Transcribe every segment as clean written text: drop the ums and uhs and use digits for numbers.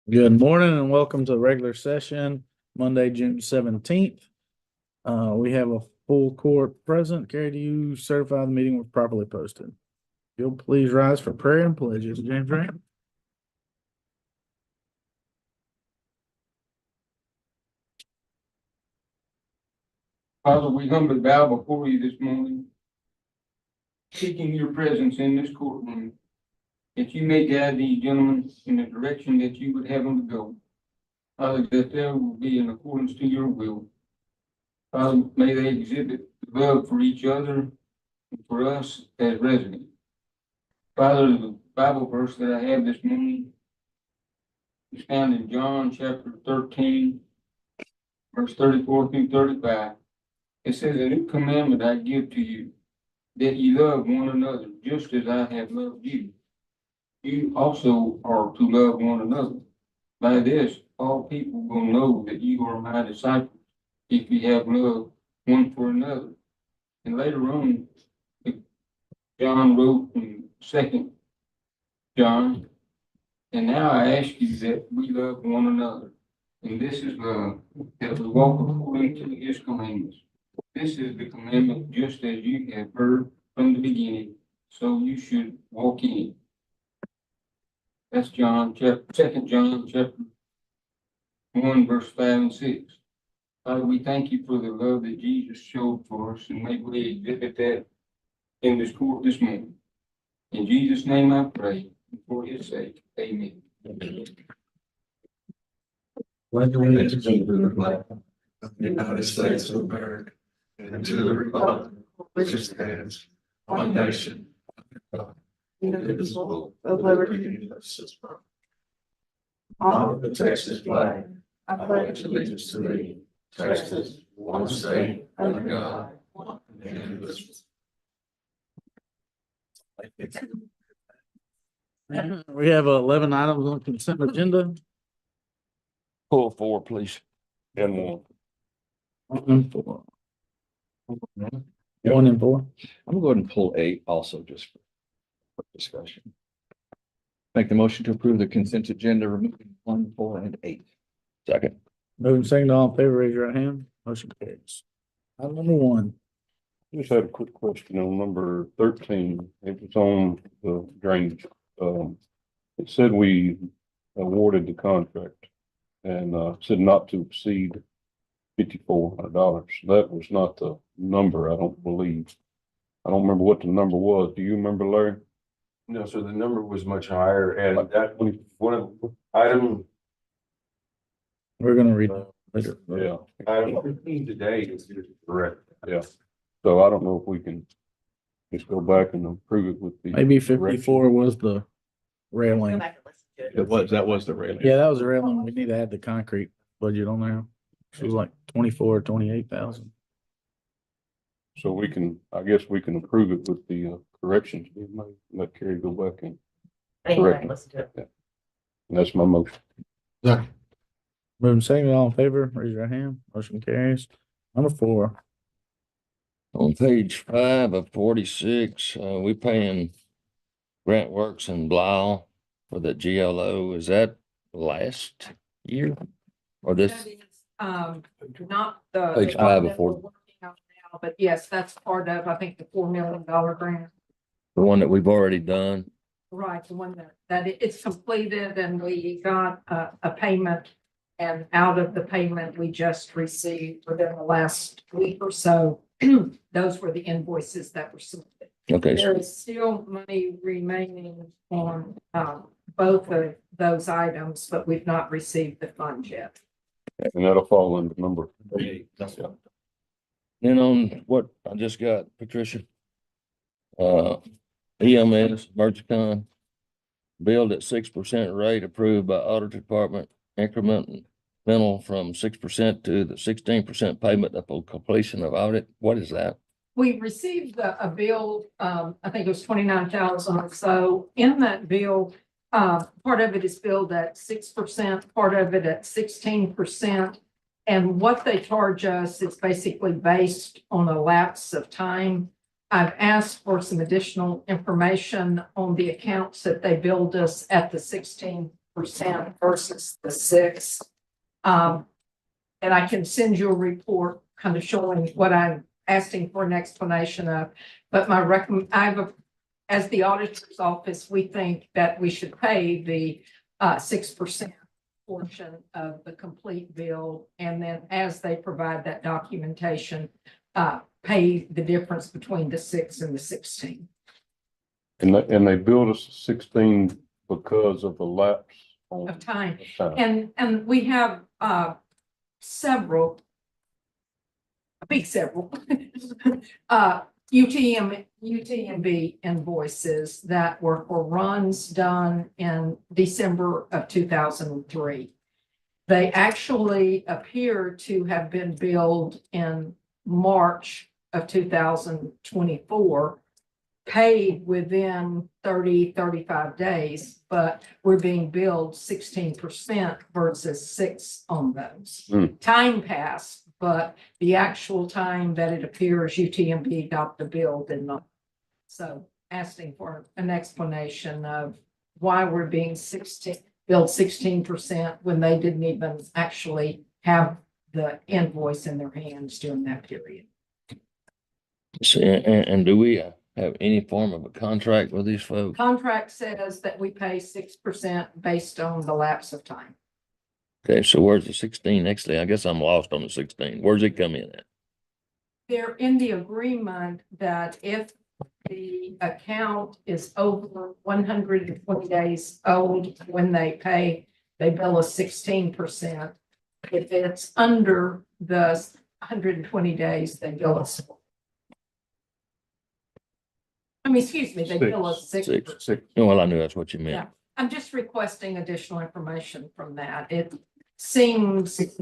Good morning and welcome to the regular session, Monday, June 17th. We have a full court present. Carrie, do you certify the meeting was properly posted? You'll please rise for prayer and pledges. James Ray. Father, we humbly bow before you this morning, seeking your presence in this courtroom, that you may guide these gentlemen in the direction that you would have them to go. Father, that there will be in accordance to your will. Father, may they exhibit love for each other and for us as residents. Father, the Bible verse that I have this morning is found in John chapter 13, verse 34 through 35. It says, "A new commandment I give to you, that ye love one another, just as I have loved you. You also are to love one another. By this, all people will know that you are my disciples, if you have love one for another." And later on, John wrote in 2 John, "And now I ask you that we love one another. And this is love, that we walk according to his commandments. This is the commandment, just as you have heard from the beginning, so you should walk in it." That's John chapter 2 John chapter 1, verse 5 and 6. Father, we thank you for the love that Jesus showed for us, and may we exhibit that in this court this morning. In Jesus' name I pray, and for his sake, amen. Pledge allegiance to the flag of the United States of America and to the republic which stands one nation, indivisible, with liberty and justice for all. On the Texas flag, I pledge allegiance to thee, Texas, one state, under God, one indivisible. We have 11 items on the consent agenda. Pull 4, please. And 1. 1 and 4. 1 and 4. I'm going to go ahead and pull 8 also just for quick discussion. Make the motion to approve the consent agenda, removing 1, 4, and 8. Second. Moving second, all in favor, raise your right hand. Motion carries. Item number 1. Just had a quick question on number 13. It was on the drainage. It said we awarded the contract and said not to exceed $5,400. That was not the number, I don't believe. I don't remember what the number was. Do you remember, Larry? No, so the number was much higher, and that one of the item We're going to read that later. Yeah. item 15 today is correct. Yeah. So I don't know if we can just go back and approve it with the. Maybe 54 was the railing. That was the railing. Yeah, that was the railing. We need to add the concrete budget on there. It was like 24, 28,000. So we can, I guess we can approve it with the corrections we made. Let Carrie go back and correct it. Yeah. And that's my motion. Moving second, all in favor, raise your hand. Motion carries. Number 4. On page 5 of 46, we paying Grant Works and Blau for the GLO. Is that last year or this? That is, not the. Page the 5 one of that 4. we're working on now, but yes, that's part of, I think, the $4 million grant. The one that we've already done? Right, the one it's completed and we got a payment. And out of the payment we just received within the last week or so, those were the invoices that were submitted. Okay. There is still money remaining on both of those items, but we've not received the funds yet. And that'll fall under number 8. Then on what I just got, Patricia, EMS, Mergicon, billed at 6% rate approved by audit department, incremental from 6% to the 16% payment upon completion of audit. What is that? We received a bill, I think it was 29,000 or so. In that bill, part of it is billed at 6%, part of it at 16%. And what they charge us is basically based on a lapse of time. I've asked for some additional information on the accounts that they billed us at the 16% 16% versus the 6. And I can send you a report kind of showing what I'm asking for an explanation of. But as the auditor's office, we think that we should pay the 6% portion of the complete bill. And then as they provide that documentation, pay the difference between the 6 and the 16. And they billed us 16 because of the lapse on Of time. time. And we have several, UTMB invoices that were for runs done in December of 2003. They actually appear to have been billed in March of 2024, paid within 35 days, but we're being billed 16% versus 6 on those. Time passed, but the actual time that it appears UTMB got the bill did not. So asking for an explanation of why we're being billed 16% when they didn't even actually have the invoice in their hands during that period. So, and do we have any form of a contract with these folks? Contract says that we pay 6% based on the lapse of time. Okay, so where's the 16? Actually, I guess I'm lost on the 16. Where's it come in at? They're in the agreement that if the account is over 120 days old when they pay, they bill us 16%. If it's under the 120 days, they bill us. Excuse me, they bill us 6%. Six. Well, I knew that's what you meant. Yeah. I'm just requesting additional information from that. It seems, seems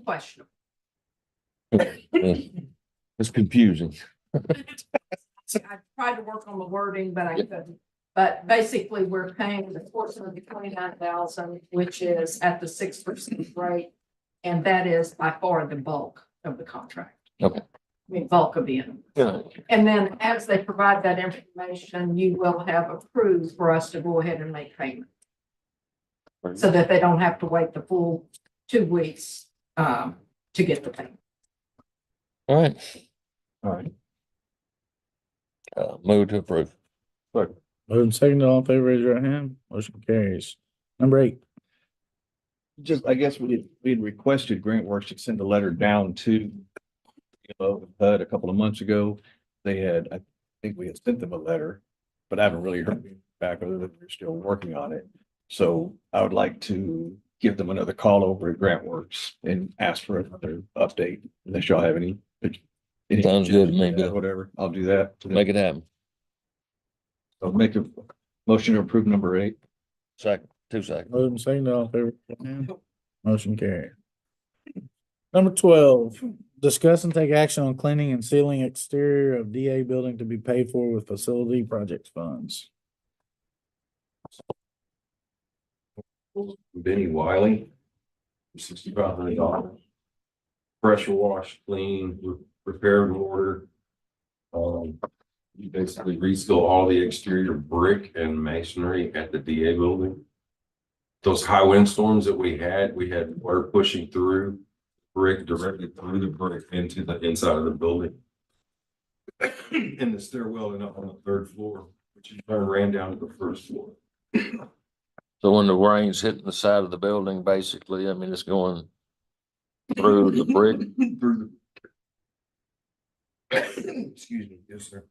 questionable. It's confusing. I tried to work on the wording, but I couldn't. But basically, we're paying the portion of the 29,000, which is at the 6% rate. And that is by far the bulk of the contract. Okay. Bulk of the invoice. Yeah. And then as they provide that information, you will have approved for us to go ahead and make payment. So that they don't have to wait the full 2 weeks to get the payment. All right. All right. Move to approve. Moving second, all in favor, raise your right hand. Motion carries. Number 8. Just, I guess we had requested Grant Works to send a letter down to HUD a couple of months ago. They had, I think we had sent them a letter, but I haven't really heard back other than they're still working on it. So I would like to give them another call over at Grant Works and ask for another update unless y'all have any. Sounds good to me, Bill. Whatever, I'll do that. Make it happen. I'll make a motion to approve number 8. Second, 2 seconds. Moving second, all in favor, raise your hand. Motion carries. Number 12, discuss and take action on cleaning and sealing exterior of DA building to be paid for with facility projects funds. Benny Wiley, $6,500. Pressure wash, clean, repair and mortar. You basically reseal all the exterior brick and masonry at the DA building. Those high wind storms that we had water pushing through brick directly through the brick into the inside of the building. In the stairwell and up on the 3rd floor, which in turn ran down to the 1st floor. So when the rain's hitting the side of the building, basically, it's going through the brick. Through the. Excuse me, yes, sir.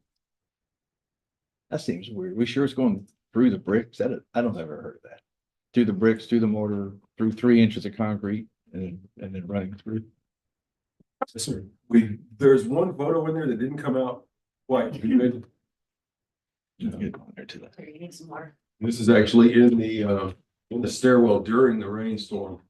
That seems weird. We sure it's going through the bricks? I don't ever heard of that. Through the bricks, through the mortar, through 3 inches of concrete and then running through. Yes, sir. There's one photo in there that didn't come out quite good. Get on there to that. You need some water. This is actually in the stairwell during the rainstorm.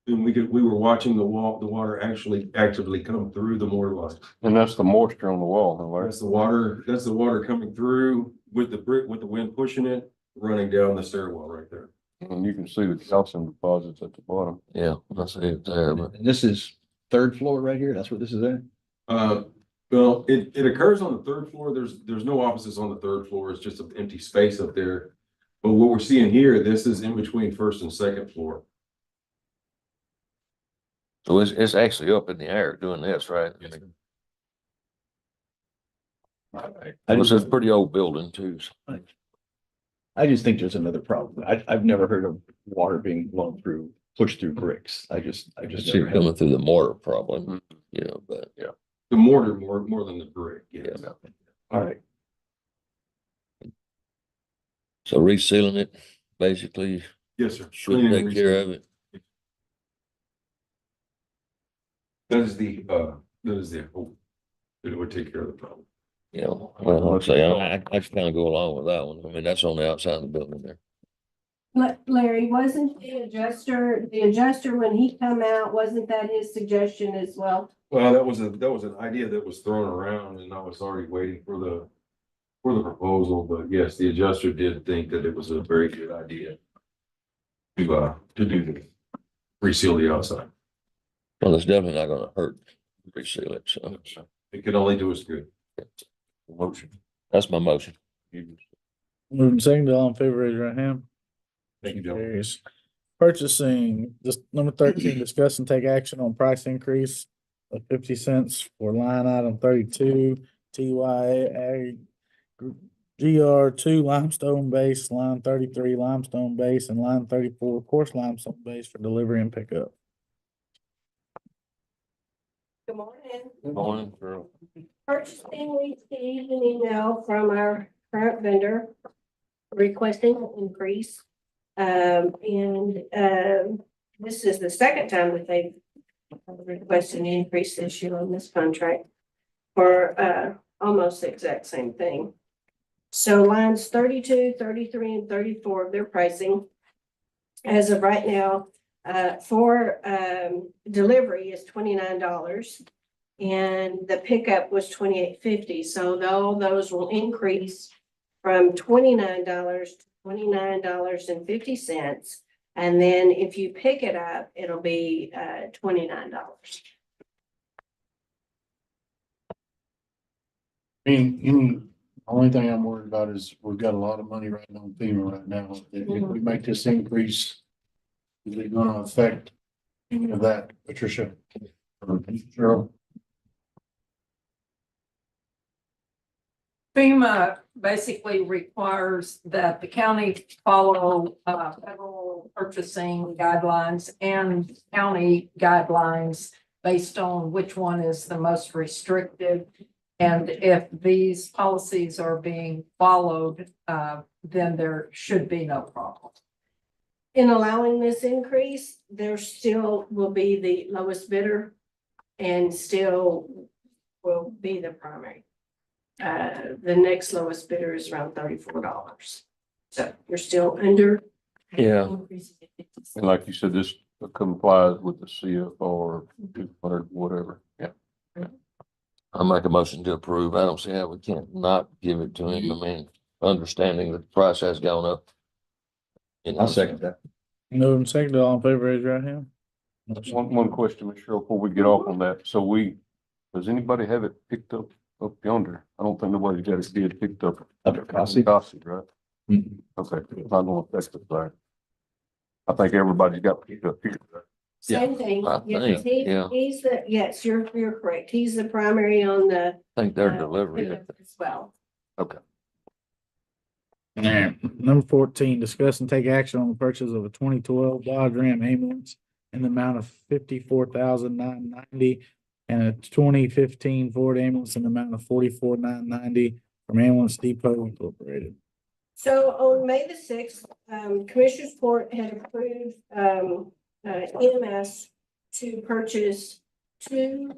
And we were watching the water actually actively come through the mortar line. And that's the moisture on the wall, right? That's the water coming through with the brick, with the wind pushing it, running down the stairwell right there. And you can see the calcium deposits at the bottom. Yeah, I see it there, but And this is 3rd floor right here. That's what this is at. Well, it occurs on the third floor. There's no offices on the third floor. It's just an empty space up there. But what we're seeing here, this is in between first and second floor. So it's actually up in the air doing this, right? This is a pretty old building too. So. I just think there's another problem. I've never heard of water being blown through, pushed through bricks. I just I see never it have. coming through the mortar problem, you know, but The mortar more than the brick, yes. Yeah. All right. so resealing it basically Yes, sir. should Cleaning and take care of it. That is the hope. That it would take care of the problem. You know, well, like I say, I just kind of go along with that one. I mean, that's on the outside of the building there. Larry, wasn't the adjuster when he come out, wasn't that his suggestion as well? Well, that was an idea that was thrown around and I was already waiting for the proposal, but yes, the adjuster did think that it was a very good idea to reseal the outside. Well, it's definitely not gonna hurt to reseal it, so. It could only do us good. Motion. That's my motion. Moving second, all in favor, raise your right hand. Thank you, gentlemen. Carries. Purchasing, just number 13, discuss and take action on price increase of 50 cents for line item 32, TYA GR2 limestone base, line 33 limestone base, and line 34 coarse limestone base for delivery and pickup. Good morning. Morning, girl. Purchasing, we received an email from our current vendor requesting an increase. This is the second time that they've requested an increase this year on this contract for almost the exact same thing. So lines 32, 33, and 34 of their pricing as of right now for delivery is $29. And the pickup was $28.50. So though those will increase from $29 to $29.50. And then if you pick it up, it'll be $29. Only thing I'm worried about is we've got a lot of money right on FEMA right now. If we make this increase, is it gonna affect any of that, Patricia? Or Cheryl? FEMA basically requires that the county follow federal purchasing guidelines and county guidelines based on which one is the most restrictive. And if these policies are being followed, then there should be no problem. In allowing this increase, there still will be the lowest bidder and still will be the primary. The next lowest bidder is around $34. So you're still under. Yeah. And like you said, this complies with the CFR 200, whatever. Yeah. I make a motion to approve. I don't see how we can't not give it to him. I mean, understanding that the price has gone up. You know, I'll second that. Moving second, all in favor, raise your right hand. One question, Ms. Cheryl, before we get off on that. So does anybody have it picked up yonder? I don't think nobody's got it bid picked up. Up at Cossie? Cossie, right? Mhm. Okay, it's not gonna affect the fire. I think everybody's got picked up here. Right? Same thing. I Yes, think, yeah. He's the, yes, you're correct. He's the primary on the. I think they're delivering it. As well. Okay. Number 14, discuss and take action on the purchase of a 2012 Dodge Ram ambulance in the amount of $54,990 and a 2015 Ford ambulance in the amount of $44,990 from Ambulance Depot Incorporated. So on May the 6th, Commissioners Court had approved EMS to purchase two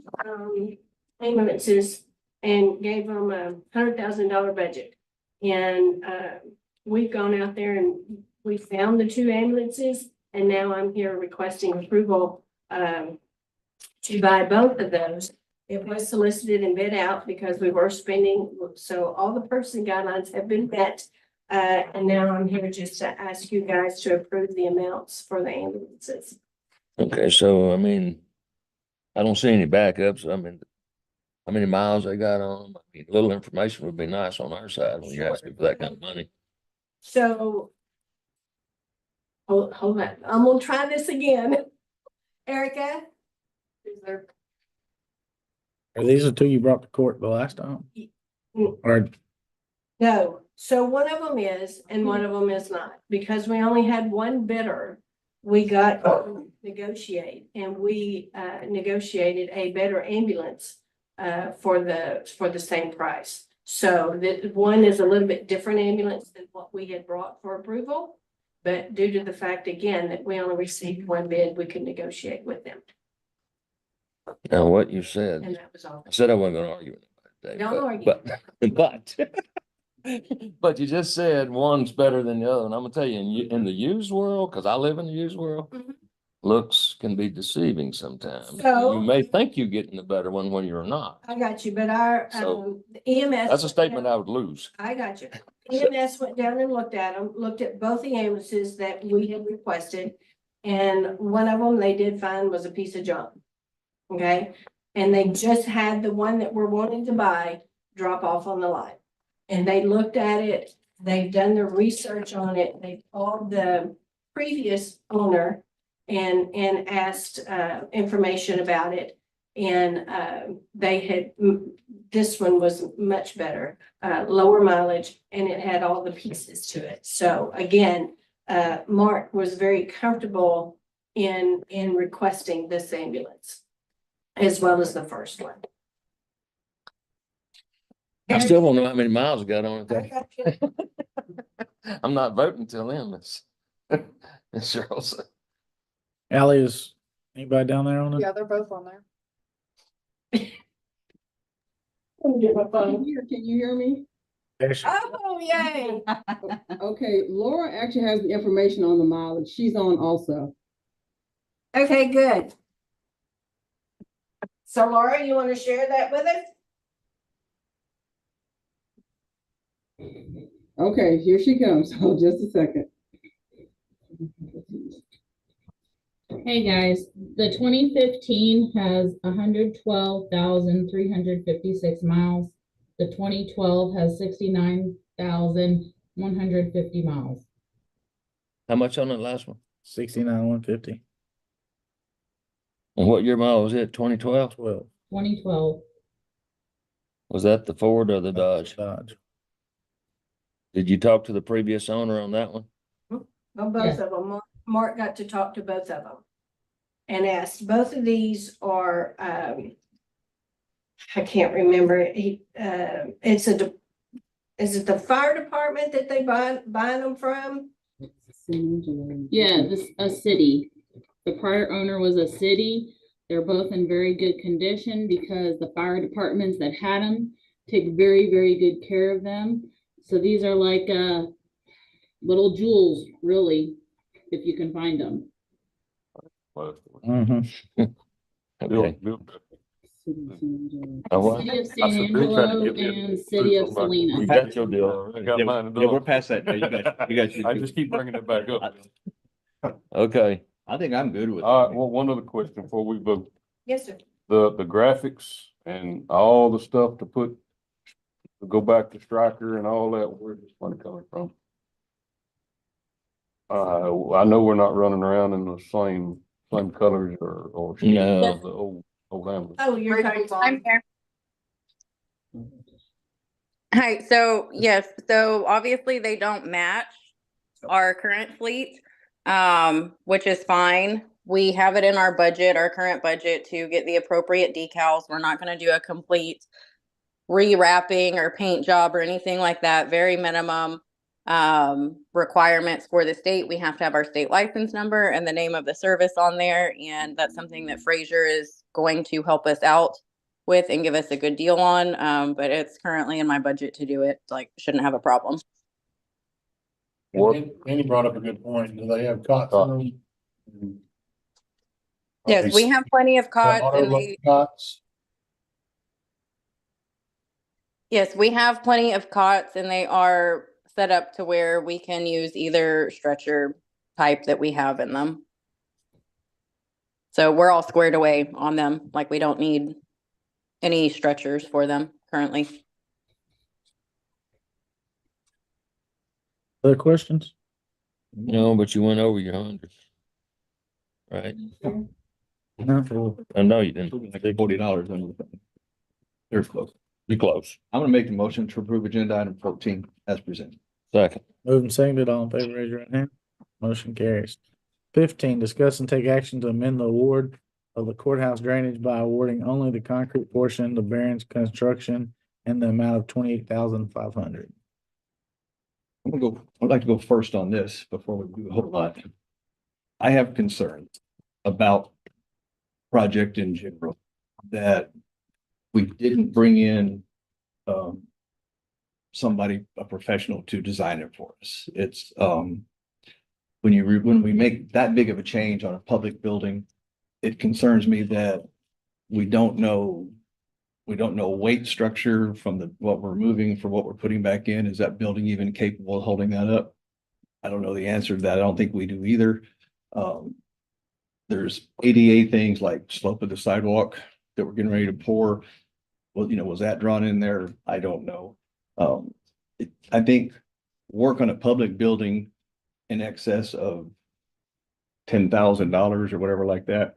ambulances and gave them a $100,000 budget. And we've gone out there and we found the two ambulances, and now I'm here requesting approval to buy both of those. It was solicited and bid out because we were spending, so all the purchasing guidelines have been met. And now I'm here just to ask you guys to approve the amounts for the ambulances. Okay, so I mean, I don't see any backups. I mean, how many miles they got on them? I mean, a little information would be nice on our side when you're asking for that kind of money. So. Hold on, I'm gonna try this again. Erica? Is there? Are these the two you brought to court the last time? Mm. Or, No, so one of them is and one of them is not, because we only had one bidder. We got to negotiate and we negotiated a better ambulance for the same price. So that one is a little bit different ambulance than what we had brought for approval. But due to the fact, again, that we only received one bid, we could negotiate with them, Now, what you said, and that was all. I said I wasn't gonna argue with it. Don't argue. But you just said one's better than the other, and I'm gonna tell you, in the used world, because I live in the used world, Mhm. looks can be deceiving sometimes. So- You may think you're getting the better one when you're not. I got you, but our So, EMS. That's a statement I would lose. I got you. EMS went down and looked at them, looked at both the ambulances that we had requested. And one of them they did find was a piece of junk. Okay, and they just had the one that we're wanting to buy drop off on the line. And they looked at it, they've done their research on it, they've called the previous owner and asked information about it. And they had, this one was much better, lower mileage, and it had all the pieces to it. So again, Mark was very comfortable in requesting this ambulance as well as the first one. I still don't know how many miles it got on it. I though. got you. I'm not voting till then, Miss Cheryl said. Ally, is anybody down there on it? Yeah, they're both on there. Let me get my phone. Can you hear me? There she- Oh, yay. Okay, Laura actually has the information on the mileage. She's on also. Okay, good. So Laura, you want to share that with us? Okay, here she comes. Hold just a second. Hey guys, the 2015 has 112,356 miles. The 2012 has 69,150 miles. How much on that last one? 69,150, And what year model was it? 2012? 12. 2012. Was that the Ford or the Dodge? Dodge. Did you talk to the previous owner on that one? On both Yeah. of them. Mark got to talk to both of them. And asked, both of these are, I can't remember, is it the fire department that they buying them from? Yeah, a city. The prior owner was a city. They're both in very good condition because the fire departments that had them take very, very good care of them. So these are like little jewels, really, if you can find them. Mhm. Okay. Oh, what? City of San Angelo and City of You Salina. got your deal. Yeah, we're past that. You guys. I just keep bringing it back up. Okay. I think I'm good with it. All right, well, one other question before we vote. Yes, sir. The graphics and all the stuff to go back to Stryker and all that, where's this money coming from? I know we're not running around in the same colors or shades No. of the old ambulance. Oh, you're talking I'm here. Hi, so yes, so obviously they don't match our current fleet, which is fine. We have it in our budget, our current budget, to get the appropriate decals. We're not gonna do a complete rewrapping or paint job or anything like that. Very minimum requirements for the state. We have to have our state license number and the name of the service on there, and that's something that Fraser is going to help us out with and give us a good deal on. But it's currently in my budget to do it. Like, shouldn't have a problem. Andy brought up a good point. Do they have cots in them? Yes, we have plenty of cots and they, Cots. yes, we have plenty of cots and they are set up to where we can use either stretcher type that we have in them. So we're all squared away on them. Like, we don't need any stretchers for them currently. Other questions? No, but you went over your 100. Right? No. I know you didn't. Like $40 under the thing. They're close. You close. I'm gonna make the motion to approve agenda item 14 as presented. Second. Moving seconded, all in favor, raise your right hand. Motion carries. 15, discuss and take action to amend the award of the courthouse drainage by awarding only the concrete portion, the Barron's construction, and the amount of $28,500. I'd like to go first on this before we do a whole lot. I have concerns about project in general, that we didn't bring in somebody, a professional to design it for us. It's when we make that big of a change on a public building, it concerns me that we don't know weight structure from what we're moving for what we're putting back in. Is that building even capable of holding that up? I don't know the answer to that. I don't think we do either. There's ADA things like slope of the sidewalk that we're getting ready to pour. Well, was that drawn in there? I don't know. I think work on a public building in excess of $10,000 or whatever like that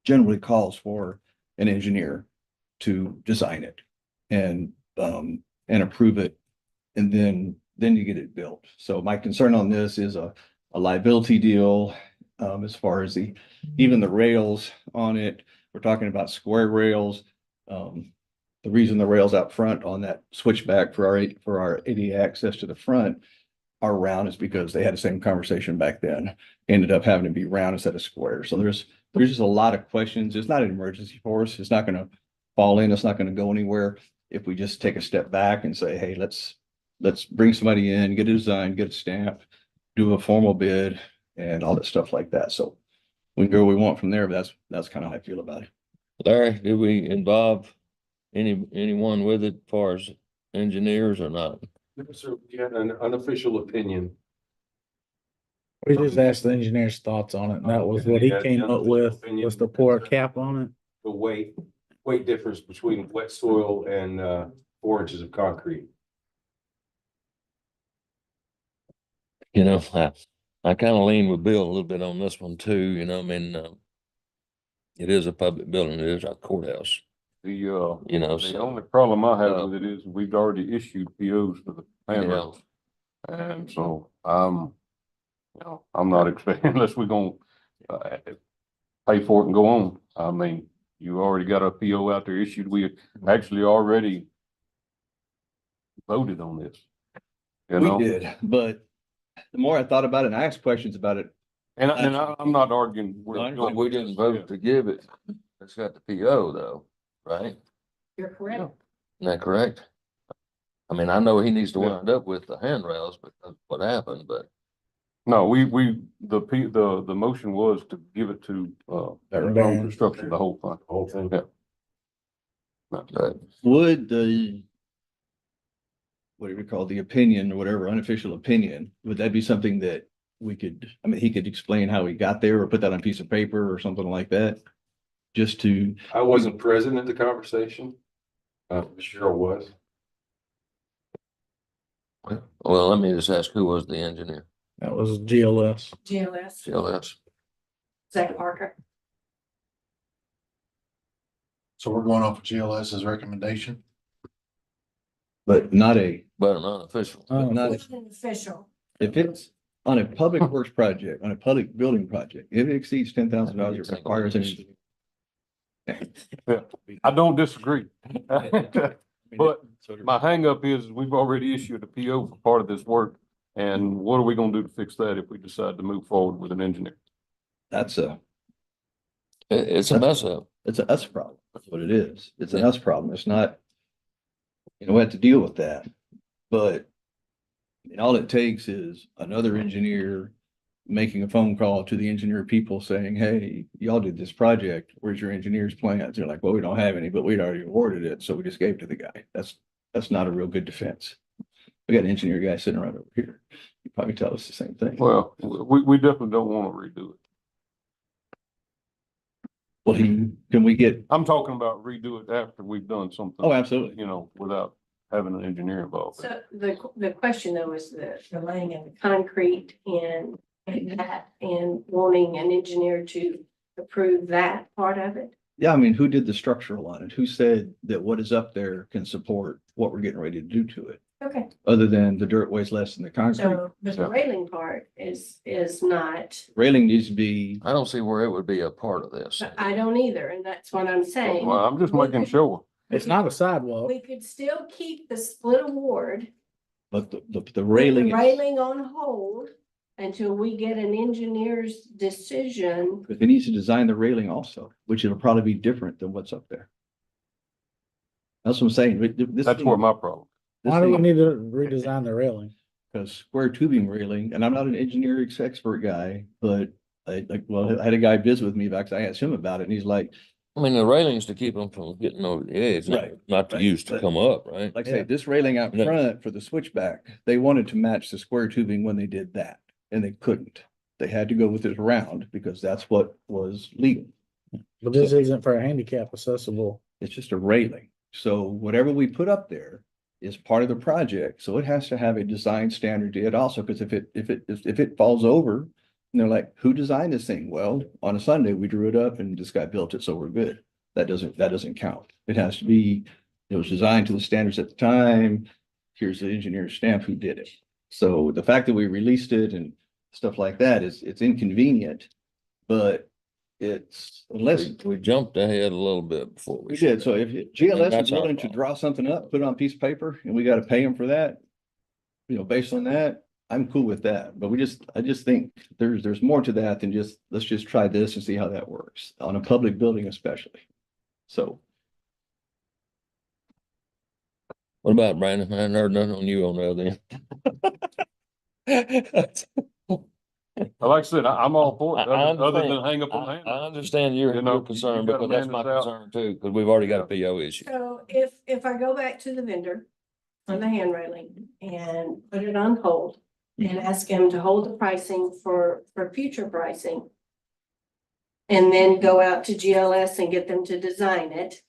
generally calls for an engineer to design it and approve it, and then you get it built. So my concern on this is a liability deal, as far as even the rails on it. We're talking about square rails. The reason the rails out front on that switchback for our ADA access to the front are round is because they had the same conversation back then. Ended up having to be round instead of square. So there's just a lot of questions. It's not an emergency for us. It's not going to fall in. It's not going to go anywhere if we just take a step back and say, hey, let's bring somebody in, get a design, get a stamp, do a formal bid, and all that stuff like that. So we can go where we want from there, but that's kind of how I feel about it. Larry, did we involve anyone with it as far as engineers or not? So you had an unofficial opinion. We just asked the engineer's thoughts on it, and that was what he came up with, was to pour a cap on it. The weight difference between wet soil and 4 inches of concrete. I kind of lean with Bill a little bit on this one too, I mean, it is a public building, it is our courthouse. The So, only problem I have with it is we've already issued POs for the handrails. And so, I'm not expecting unless we're gonna pay for it and go on. I mean, you already got a PO out there issued. We actually already voted on this. We did, but the more I thought about it and I asked questions about it. And I'm not arguing. but we didn't vote to give it. It's got the PO though, right? You're correct. Isn't that correct? I mean, I know he needs to wind up with the handrails, but that's what happened, but. No, the motion was to give it to, their own construction, the whole thing. Yeah. But Would what do we call the opinion or whatever, unofficial opinion, would that be something that he could explain how he got there or put that on a piece of paper or something like that? Just to. I wasn't present at the conversation. Cheryl was. well, let me just ask, who was the engineer? That was GLS. CLS. Zach Parker. So we're going off of GLS's recommendation. But not But an unofficial. not Official. if it's on a public works project, on a public building project, if it exceeds $10,000, it requires an engineer. Yeah, I don't disagree. But my hangup is we've already issued a PO for part of this work. And what are we gonna do to fix that if we decide to move forward with an engineer? That's It's a mess up. it's a us problem. That's what it is. It's an us problem. It's not, we have to deal with that. But all it takes is another engineer making a phone call to the engineer people saying, hey, y'all did this project. Where's your engineer's plans? They're like, well, we don't have any, but we'd already awarded it. So we just gave it to the guy. That's not a real good defense. We got an engineer guy sitting right over here. You probably tell us the same thing. Well, we definitely don't want to redo it. Well, can we get, I'm talking about redo it after we've done something. oh, absolutely. You know, without having an engineer involved. So the question though is the laying of the concrete and that, and wanting an engineer to approve that part of it. Yeah, I mean, who did the structural on it? Who said that what is up there can support what we're getting ready to do to it? Okay, Other than the dirt weighs less than the concrete. so, but the railing part is not, Railing needs to be, I don't see where it would be a part of this. I don't either, and that's what I'm saying. Well, I'm just We making could- sure. It's not a sidewalk. We could still keep the split award. but the Put the railing. railing on hold until we get an engineer's decision. Because he needs to design the railing also, which it'll probably be different than what's up there. That's what I'm saying. That's where my problem. Why do we need to redesign the railing? Because square tubing railing, and I'm not an engineering expert guy, but I had a guy visit with me back, I asked him about it, and he's like, I mean, the railings to keep them from getting over the edge, Right, not to right, use to but- come up, right? like I say, Yeah. this railing out Yeah. front for the switchback, they wanted to match the square tubing when they did that, and they couldn't. They had to go with it round because that's what was legal. But this isn't for a handicap accessible. It's just a railing. So whatever we put up there is part of the project. So it has to have a design standard to it also, because if it falls over, and they're like, who designed this thing? Well, on a Sunday, we drew it up and this guy built it, so we're good. That doesn't count. It has to be, it was designed to the standards at the time. Here's the engineer's stamp who did it. So the fact that we released it and stuff like that it's inconvenient, but it's unless. We jumped ahead a little bit before We did, so if GLS That's is our willing to fault. draw something up, put it on a piece of paper, and we gotta pay them for that. You know, based on that, I'm cool with that, but I just think there's more to that than just, let's just try this and see how that works, on a public building especially. So, What about Brandon? I hadn't heard nothing on you on the other end. Like I said, I'm all for it, I other than understand. hang up on I hand. understand your You know, concern, you gotta because that's man my this out. concern too, because we've already got a PO issue. So if I go back to the vendor on the hand railing and put it on hold and ask him to hold the pricing for future pricing. And then go out to GLS and get them to design it.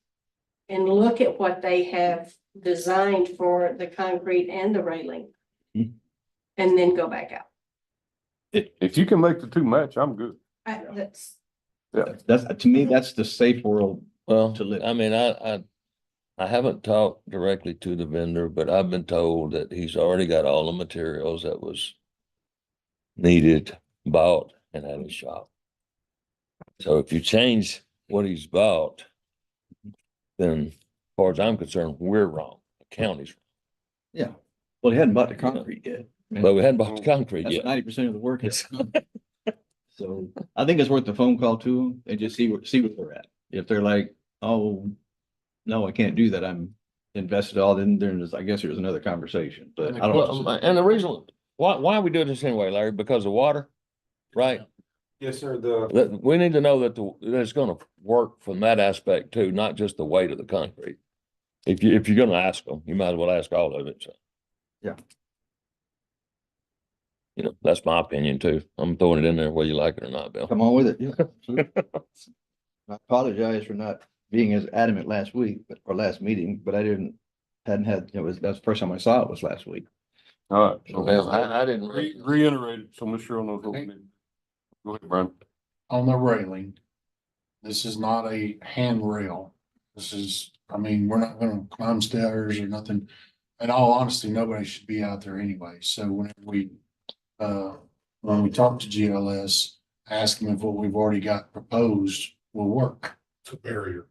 And look at what they have designed for the concrete and the railing. Mhm. And then go back out. If you can make the two match, I'm good. That's, that's, to me, that's the safe world. Well, To live. I mean, I haven't talked directly to the vendor, but I've been told that he's already got all the materials that was needed, bought, and at his shop. So if you change what he's bought, then as far as I'm concerned, we're wrong. The county's wrong. Yeah, well, he hadn't bought the concrete yet. But we hadn't bought the concrete That's yet. 90% of the work. So I think it's worth the phone call to them and just see where they're at. If they're like, oh, no, I can't do that, I'm invested all, then there's, I guess there's another conversation, but I don't Well, know. and the reason, why are we doing this anyway, Larry? Because of water? Right? Yes, sir, We need to know that that it's gonna work from that aspect too, not just the weight of the concrete. If you're gonna ask them, you might as well ask all of it, so. Yeah. You know, that's my opinion too. I'm throwing it in there whether you like it or not, Bill. Come on with it. Yeah. I apologize for not being as adamant last week, or last meeting, but hadn't had, that's the first time I saw it was last week. All right. so- Well, I didn't. Reiterate it, so Ms. Cheryl knows what we need. Go ahead, Brian. On the railing. This is not a handrail. This is, I mean, we're not gonna climb stairs or nothing. In all honesty, nobody should be out there anyway. So when we talk to GLS, ask them if what we've already got proposed will work. It's a barrier.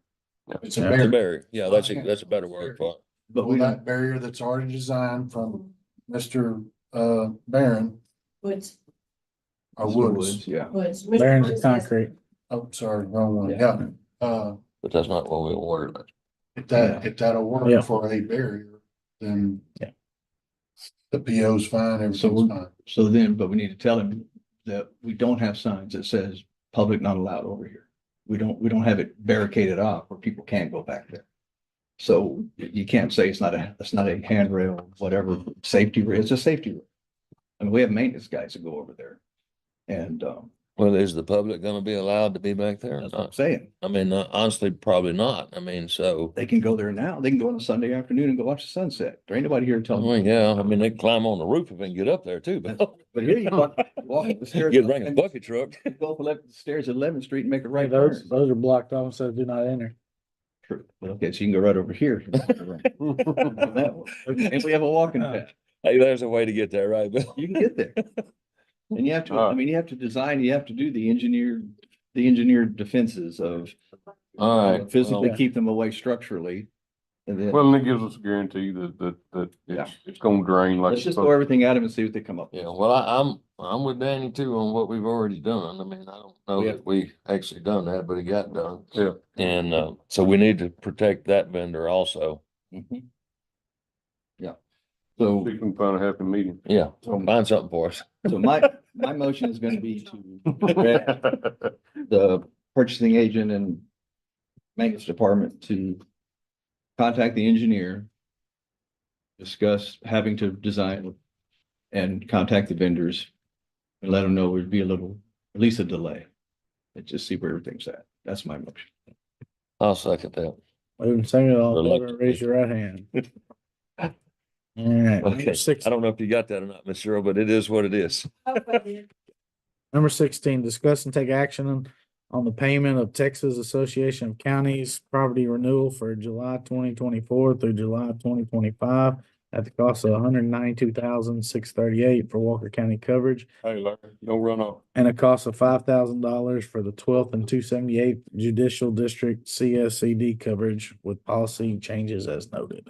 It's a It's a barrier. barrier. Yeah, that's a better word for it. But Well, we that barrier that's already designed from Mr. Barron, Woods, or Woods. Yeah. Woods. Barron's Woods of has- concrete. Oh, sorry, wrong one. Yeah. Yeah. But that's not what we ordered. If that'll Yeah. work for a barrier, then Yeah. the PO's fine, everything's fine. So then, but we need to tell him that we don't have signs that says public not allowed over here. We don't have it barricaded off where people can't go back there. So you can't say it's not a handrail, whatever, safety, it's a safety rail. And we have maintenance guys that go over there. And, Well, is the public gonna be allowed to be back there or That's what I'm not? saying. I mean, honestly, probably not. I mean, so, They can go there now. They can go on a Sunday afternoon and go watch the sunset. There ain't nobody here telling oh, them. yeah, I mean, they can climb on the roof if they can get up there too, but. But here you walk up the stairs. You bring a bucket truck. Go up the stairs at 11th Street and make a Right, right turn. those are blocked off, so do not enter. True. Okay, so you can go right over here. And we have a walking path. Hey, there's a way to get there, right, Bill? You can get there. And you have to, I mean, you have to design, you have to do the engineered defenses of All right. physically well- keep them away structurally. And then Well, and it gives us a guarantee that Yeah. it's gonna drain like. let's it's just supposed throw everything at them and see what they come up with. Yeah, well, I'm with Danny too on what we've already done. I mean, I don't know Yeah. that we actually done that, but it got done. Yeah. And, so we need to protect that vendor also. Mhm. Yeah. to. So, We can find a happy medium. Yeah, find something for us. so my motion is gonna be to direct the purchasing agent and maintenance department to contact the engineer, discuss having to design and contact the vendors and let them know there'd be at least a delay. And just see where everything's at. That's my motion. I'll second that. Moving second, all in favor, Reluctantly. raise your right hand. All right, Okay, number six, I don't know if you got that or not, Miss Cheryl, but it is what it is. number 16, discuss and take action on the payment of Texas Association of Counties property renewal for July 2024 through July 2025 at the cost of $192,638 for Walker County coverage Hey, Larry, don't run off. and a cost of $5,000 for the 12th and 278th Judicial District CSCD coverage with policy changes as noted.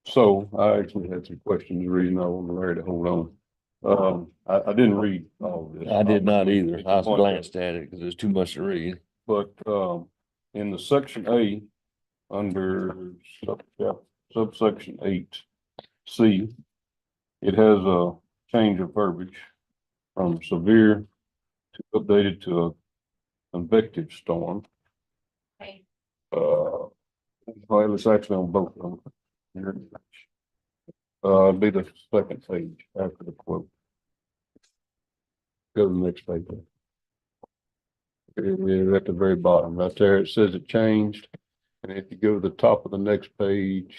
So I actually had some questions, the reason I wanted Larry to hold on. I didn't read all of this. I did not either. I glanced at it because there's too much to read. But, in the section A, under subsection 8C, it has a change of verbiage from severe to updated to a convective storm. Well, it's actually on both of them. It'd be the second page after the quote. Go to the next page. It's at the very bottom, right there, it says it changed. And if you go to the top of the next page,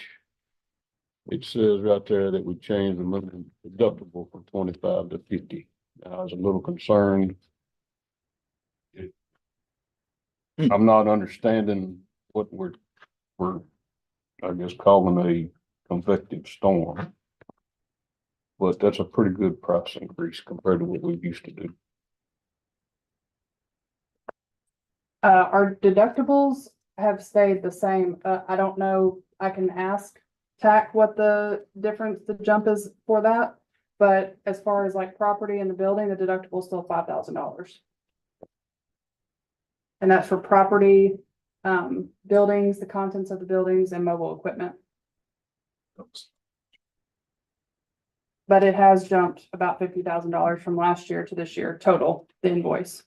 it says right there that we changed the minimum deductible from 25 to 50. I was a little concerned. I'm not understanding what we're, I guess, calling a convective storm. But that's a pretty good price increase compared to what we used to do. Our deductibles have stayed the same. I don't know, I can ask TAC what the difference, the jump is for that. But as far as like property in the building, the deductible is still $5,000. And that's for property, buildings, the contents of the buildings and mobile equipment. But it has jumped about $50,000 from last year to this year total, the invoice.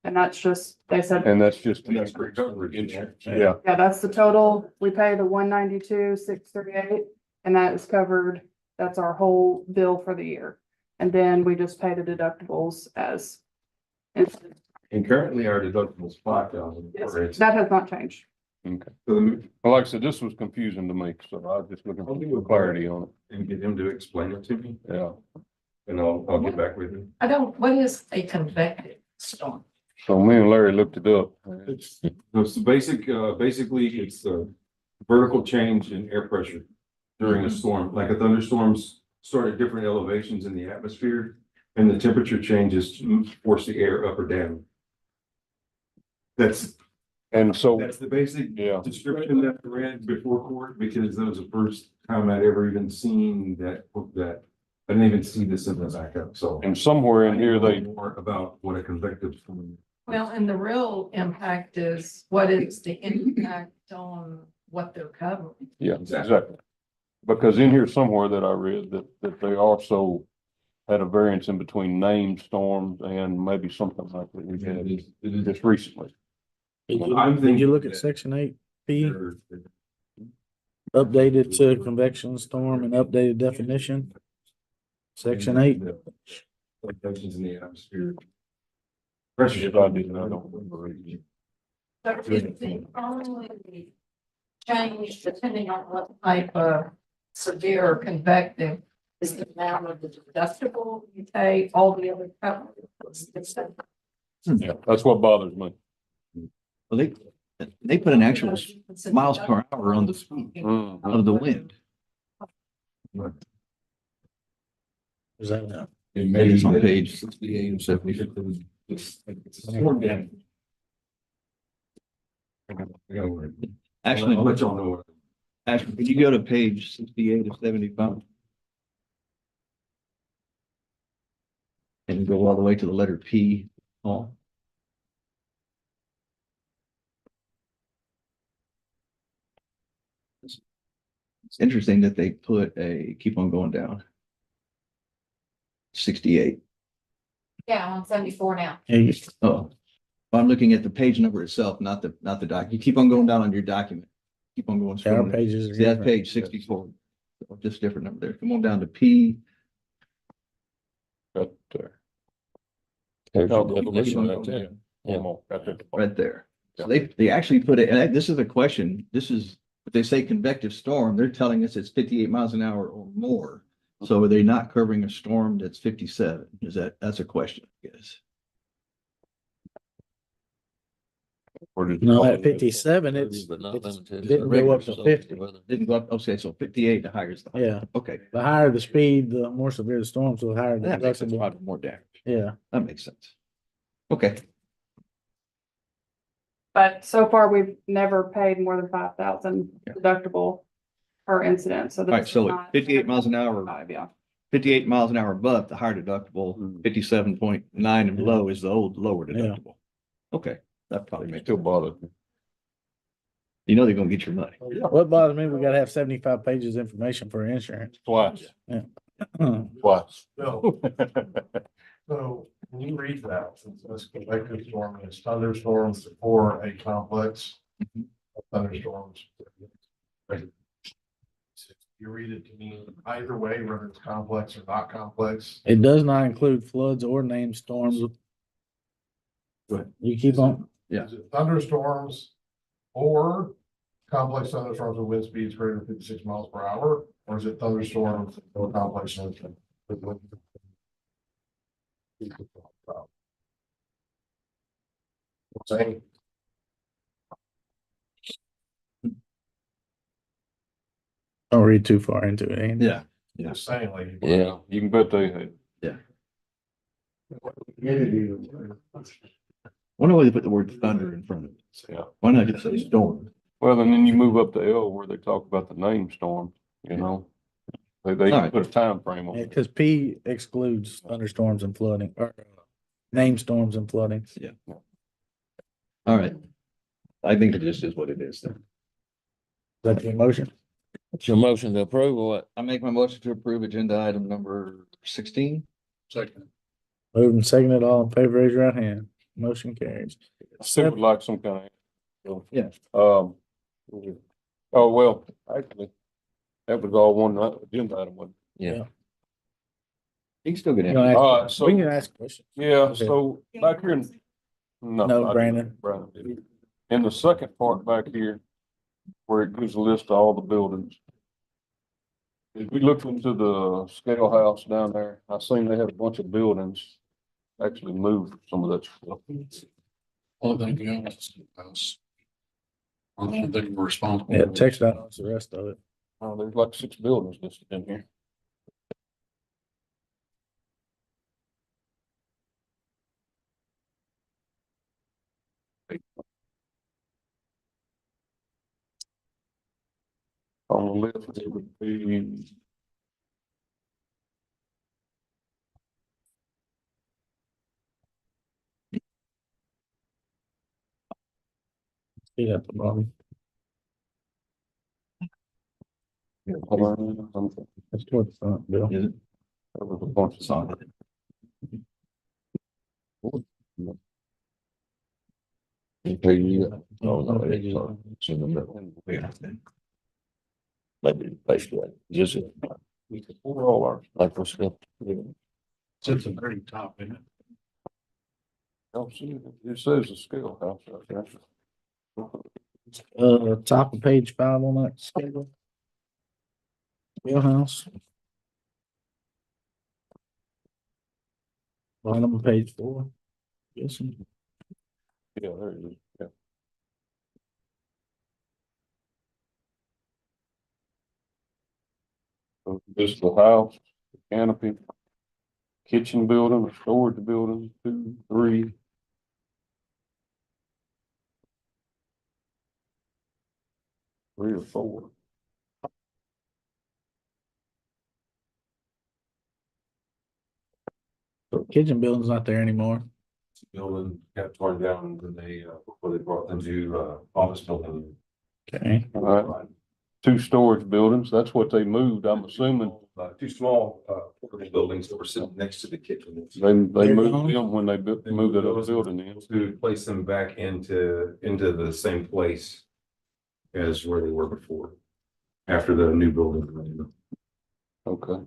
And that's just, they said, And that's just. That's for coverage. Yeah, yeah, that's the total. We pay the $192,638 and that is covered. That's our whole bill for the year. And then we just pay the deductibles as. And currently our deductible's $5,000. That has not changed. okay. Well, like I said, this was confusing to me, so I was just looking for clarity on And get him to explain it to me, it. Yeah. and I'll get back with him. What is a convective storm? So me and Larry looked it up. It's basically it's a vertical change in air pressure during a storm, like a thunderstorms start at different elevations in the atmosphere. And the temperature changes to force the air up or down. That's the basic Yeah. description that I read before court, because that was the first time I'd ever even seen that. I didn't even see this in the backup, so. And somewhere in here, they, More about what a convective storm is. Well, and the real impact is what is the impact on what they're covering? yeah, exactly. Because in here somewhere that I read that they also had a variance in between named storms and maybe something like that we had just recently. Did you look at section 8P, updated to convection storm and updated definition? Section 8. Fluctuations in the atmosphere. Pressure should I do, I don't remember. So is the only change depending on what type of severe or convective is the amount of the deductible you pay, all the other coverage? Yeah, that's what bothers me. Well, they put an actual miles per hour on the speed of the wind. Is that now? It's on page 68 and 70. Actually, I'll let y'all know. actually, could you go to page 68 of 75? And go all the way to the letter P. Oh. It's interesting that they put keep on going down. 68. Yeah, I'm on 74 now. Yeah, Oh, I'm looking at the page number itself, not the doc. You keep on going down on your document. Keep on going. our scrolling. pages are See, that's different. page 64. Just different number there. Come on down to P. Right there. There's Oh, your definition right there. One more, right there. Right there. So they actually put it, and this is a question. This is, if they say convective storm, they're telling us it's 58 miles an hour or more. So are they not covering a storm that's 57? That's a question, I guess. No, at 57, But not limited to didn't go up to regular 50. weather. Didn't go up, okay, so 58, the higher is the higher. Yeah, Okay. the higher the speed, the more severe the storm, so the higher the That makes sense. deductible. Probably more damage. Yeah, That makes sense. Okay. But so far, we've never paid more than 5,000 deductible per incident, so. All right, this is so not- at 58 miles an hour, 58 miles an hour above the higher deductible, 57.9 and below is the lower deductible. Okay, that probably makes Still sense. bothers me. You know they're gonna get your money. what bothers me, we gotta have 75 pages information for insurance. Twice, Yeah. twice. No. So when you read that, since this convective storm is thunderstorms or a complex of thunderstorms. You read it to mean either way, whether it's complex or not complex. It does not include floods or named storms. Good. You keep on, Yeah. Is it thunderstorms or complex thunderstorms with wind speeds greater than 56 miles per hour? Or is it thunderstorms or complex thunderstorms with wind? Saying. don't read too far into it. Andy. Yeah. Just saying, like. Yeah. You can bet they had. Wonder why they put the word thunder in front of it. Yeah. Why not just say storm? Well, and then you move up to L where they talk about the name storm, you know? They All right. put a time frame on Yeah, it. cause P excludes thunderstorms and flooding, or named storms and flooding. Yeah. All right. I think it just is what it is then. Is that your motion? It's your motion to approve or what? I make my motion to approve agenda item number 16. Second. Moved and seconded, all in favor, raise your right hand. Motion carries. I still would like some kind of. Yeah. Oh, well, actually, that was all one agenda item, wasn't You can still get You in. know, it? ask- All right, so, We can ask questions. yeah, Okay. so back here, no. No, I didn't. Brandon. Brandon did. In the second part back here, where it gives a list of all the buildings. If we look into the scale house down there, I seen they had a bunch of buildings actually moved some of that stuff. Only thing else. I don't think we're responsible. Yeah, text out owns the rest of it. There's like 6 buildings listed in here. On the list, it would be. See at the bottom. That's toward the front, Bill. Is it? There was a bunch of Sorry. Oh, no, it's maybe basically just We're all ours. Like we're still. It's at the very top, isn't it? Don't see it. It says the scale house out there. Top of page 5 on that schedule. Wheelhouse. Bottom of page 4. Yes. Yeah, there it is. Yeah. So this is the house, the canopy, kitchen building, a storage building, 2, 3. Three or 4. So kitchen building's not there anymore. Building got torn down when they, before they brought the new, office building. Okay. All right. 2 storage buildings. That's what they moved, I'm assuming. 2 small, portable buildings that were sitting next to the kitchen. They They're moved gone? them when they moved that other building in. To place them back into the same place as where they were before, after the new building. Okay.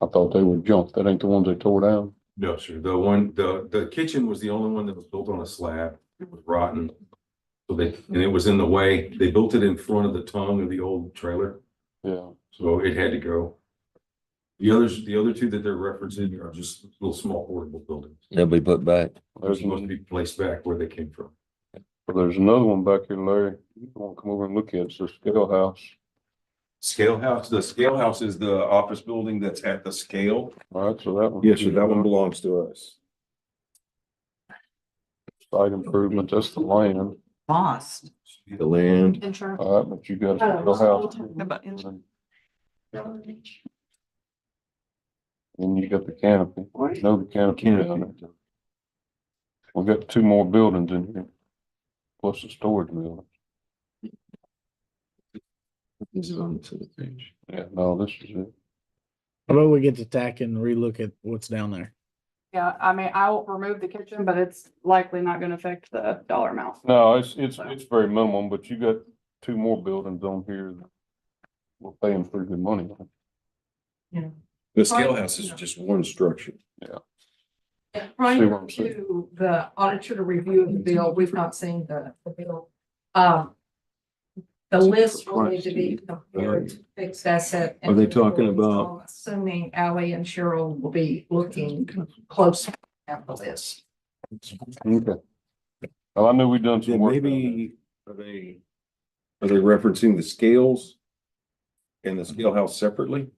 I thought they were junk. That ain't the ones they tore down. No, sir. The kitchen was the only one that was built on a slab. It was rotten. So and it was in the way. They built it in front of the tongue of the old trailer. Yeah. So it had to go. The other 2 that they're referencing are just little small portable buildings. They'll be put back. They're supposed to be placed back where they came from. But there's another one back here, Larry. You want to come over and look at it. It's the scale house. Scale house, the scale house is the office building that's at the scale. All right, so that one. Yes, sir, that one belongs to us. Site improvement, that's the land. Lost. The land. Insurance. All right, but you got a scale house. About insurance. And you got the canopy. No, the canopy. We got 2 more buildings in here. Plus the storage building. This is on the page. Yeah, no, this is it. How about we get to tack and relook at what's down there? Yeah, I mean, I will remove the kitchen, but it's likely not gonna affect the dollar amount. No, it's very minimum, but you got 2 more buildings on here. That we're paying pretty good money on. The scale house is just one structure. Yeah. Yeah, See what prior I'm saying? to the auditor to review of the bill, we've not seen the bill. The list will need to be compared to fixed asset. Are they talking about- I'm assuming Ally and Cheryl will be looking close at the list. Okay. Well, I knew we'd done some Yeah, work. maybe, are they referencing the scales and the scale house separately?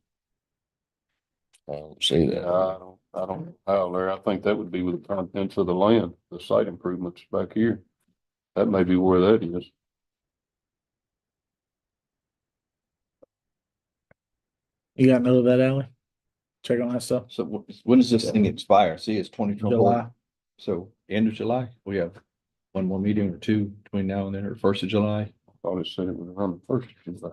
I don't see that. I don't know how, Larry. I think that would be with the contents of the land, the site improvements back here. That may be where that is. You got note of that, Ally? Check on that stuff. So when does this thing expire? See, it's 2024. July. So end of July, we have 1 more meeting or 2 between now and then, or 1st of July. Thought it said it was around the first of July.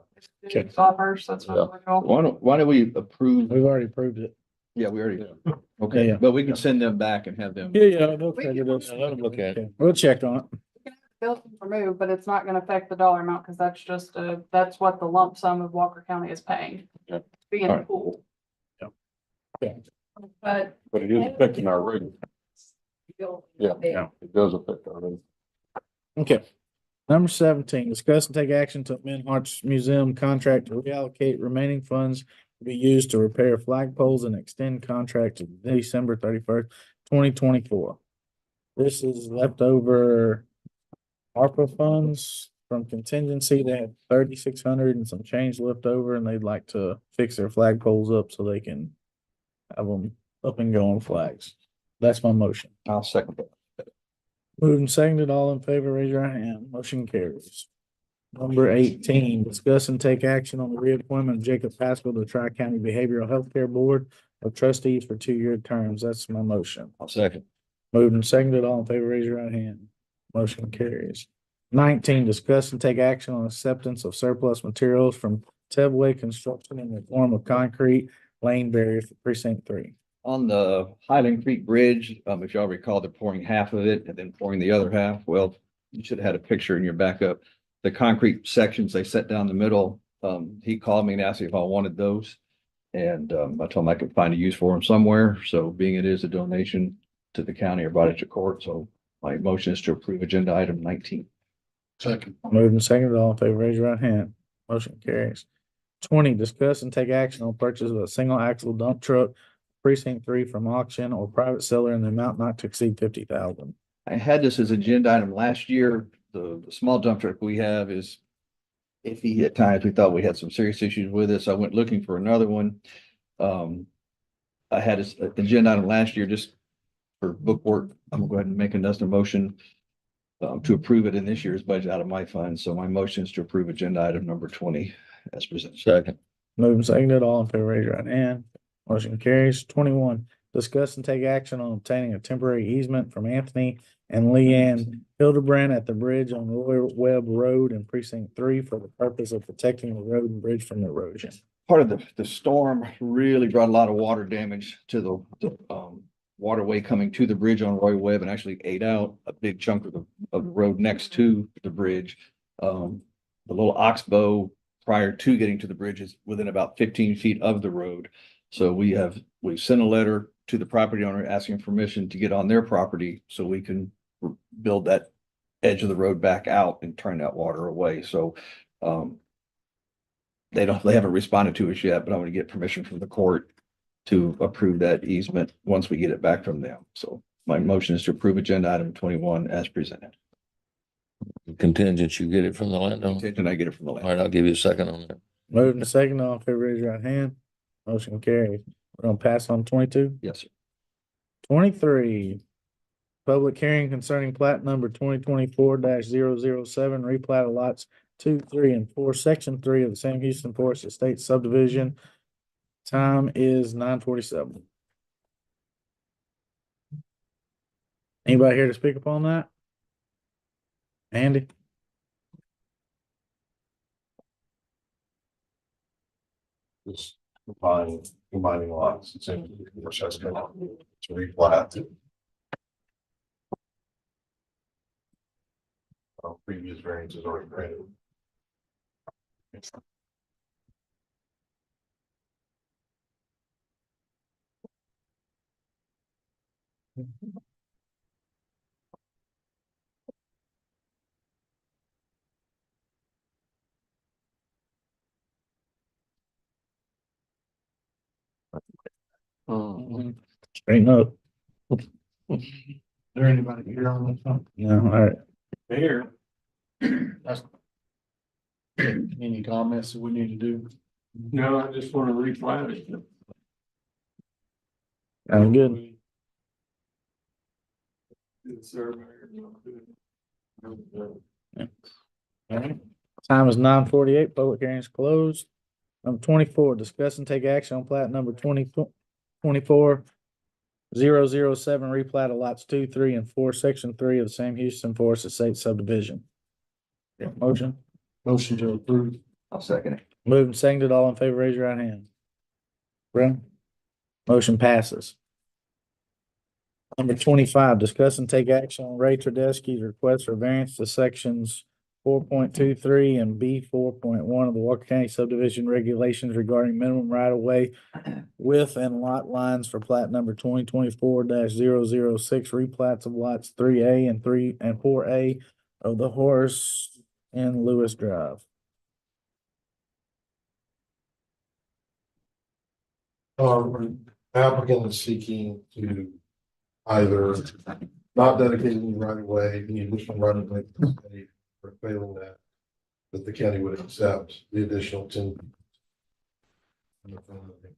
Check. First, that's what we're going. Why don't we approve? We've already approved it. Yeah, we already, Yeah, okay, yeah. but we can send them back and have them. Yeah, they'll We figure can- this. Let them look at it. Okay, we'll check on it. Bill can remove, but it's not gonna affect the dollar amount, because that's just that's what the lump sum of Walker County is paying. Yeah. Be in the Alright. pool. But. But it is affecting our rate. Yeah. Yeah. It does affect our rate. Okay. Number 17, discuss and take action to amend Harts Museum contract to reallocate remaining funds to be used to repair flagpoles and extend contract to December 31st, 2024. This is leftover ARPA funds from contingency. They had 3,600 and some change left over, and they'd like to fix their flagpoles up so they can have them up and going flags. That's my motion. I'll second that. Moved and seconded, all in favor, raise your hand. Motion carries. Number 18, discuss and take action on the reappointment of Jacob Pascal to Tri-County Behavioral Healthcare Board of Trustees for 2-year terms. That's my motion. I'll second. Moved and seconded, all in favor, raise your right hand. Motion carries. 19, discuss and take action on acceptance of surplus materials from Tebway Construction in the form of concrete lane barriers for precinct 3. On the Highland Creek Bridge, if y'all recall, they're pouring half of it and then pouring the other half. Well, you should have had a picture in your backup. The concrete sections they set down the middle, he called me and asked me if I wanted those. And I told him I could find a use for them somewhere. So being it is a donation to the county, I brought it to court. So my motion is to approve agenda item 19. Second. Moving second, all in favor, raise your right hand. Motion carries. 20, discuss and take action on purchase of a single axle dump truck precinct 3 from auction or private seller in the amount not to exceed 50,000. I had this as agenda item last year. The small dump truck we have is iffy at times. We thought we had some serious issues with this. I went looking for another one. I had an agenda item last year just for bookwork. I'm gonna go ahead and make another motion to approve it in this year's budget out of my funds. So my motion is to approve agenda item number 20 as presented. Second. Moving seconded, all in favor, raise your right hand. Motion carries. 21, discuss and take action on obtaining a temporary easement from Anthony and Leanne Hildebrand at the bridge on Roy Webb Road in precinct 3 for the purpose of protecting the road and bridge from erosion. Part of the storm really brought a lot of water damage to the waterway coming to the bridge on Roy Webb and actually ate out a big chunk of the road next to the bridge. The little oxbow prior to getting to the bridge is within about 15 feet of the road. So we've sent a letter to the property owner asking permission to get on their property so we can build that edge of the road back out and turn that water away. So they haven't responded to us yet, but I'm going to get permission from the court to approve that easement once we get it back from them. So my motion is to approve agenda item 21 as presented. Contingent, you get it from the landowner. And I get it from the All land. right, I'll give you a second on that. Moving to second, all in favor, raise your right hand. Motion carries. We're gonna pass on 22. Yes, sir. 23, public hearing concerning plat number 2024-007, replat of lots 2, 3, and 4, section 3 of the Sam Houston Forest Estate subdivision. Time is 9:47. Anybody here to speak upon that? Andy? Just combining lots, it's in, which has been to replat. Previous variances already granted. Straighten up. Is there anybody here on this one? No, all right. Here. That's. Any comments that we need to do? No, I just want to replat it. Sounds good. Time is 9:48. Public hearing is closed. Number 24, discuss and take action on plat number 2024-007, replat of lots 2, 3, and 4, section 3 of the Sam Houston Forest Estate subdivision. Motion? Motion to approve. I'll second it. Moved and seconded, all in favor, raise your right hand. Brennan? Motion passes. Number 25, discuss and take action on Ray Tedeschi's request for variance to sections 4.23 and B 4.1 of the Walker County subdivision regulations regarding minimum right of way width and lot lines for plat number 2024-006, replats of lots 3A and 4A of the Horace and Lewis Drive. Applicant is seeking to either not dedicate any right of way, any additional right of way to the state, or failing that the county would accept the additional 10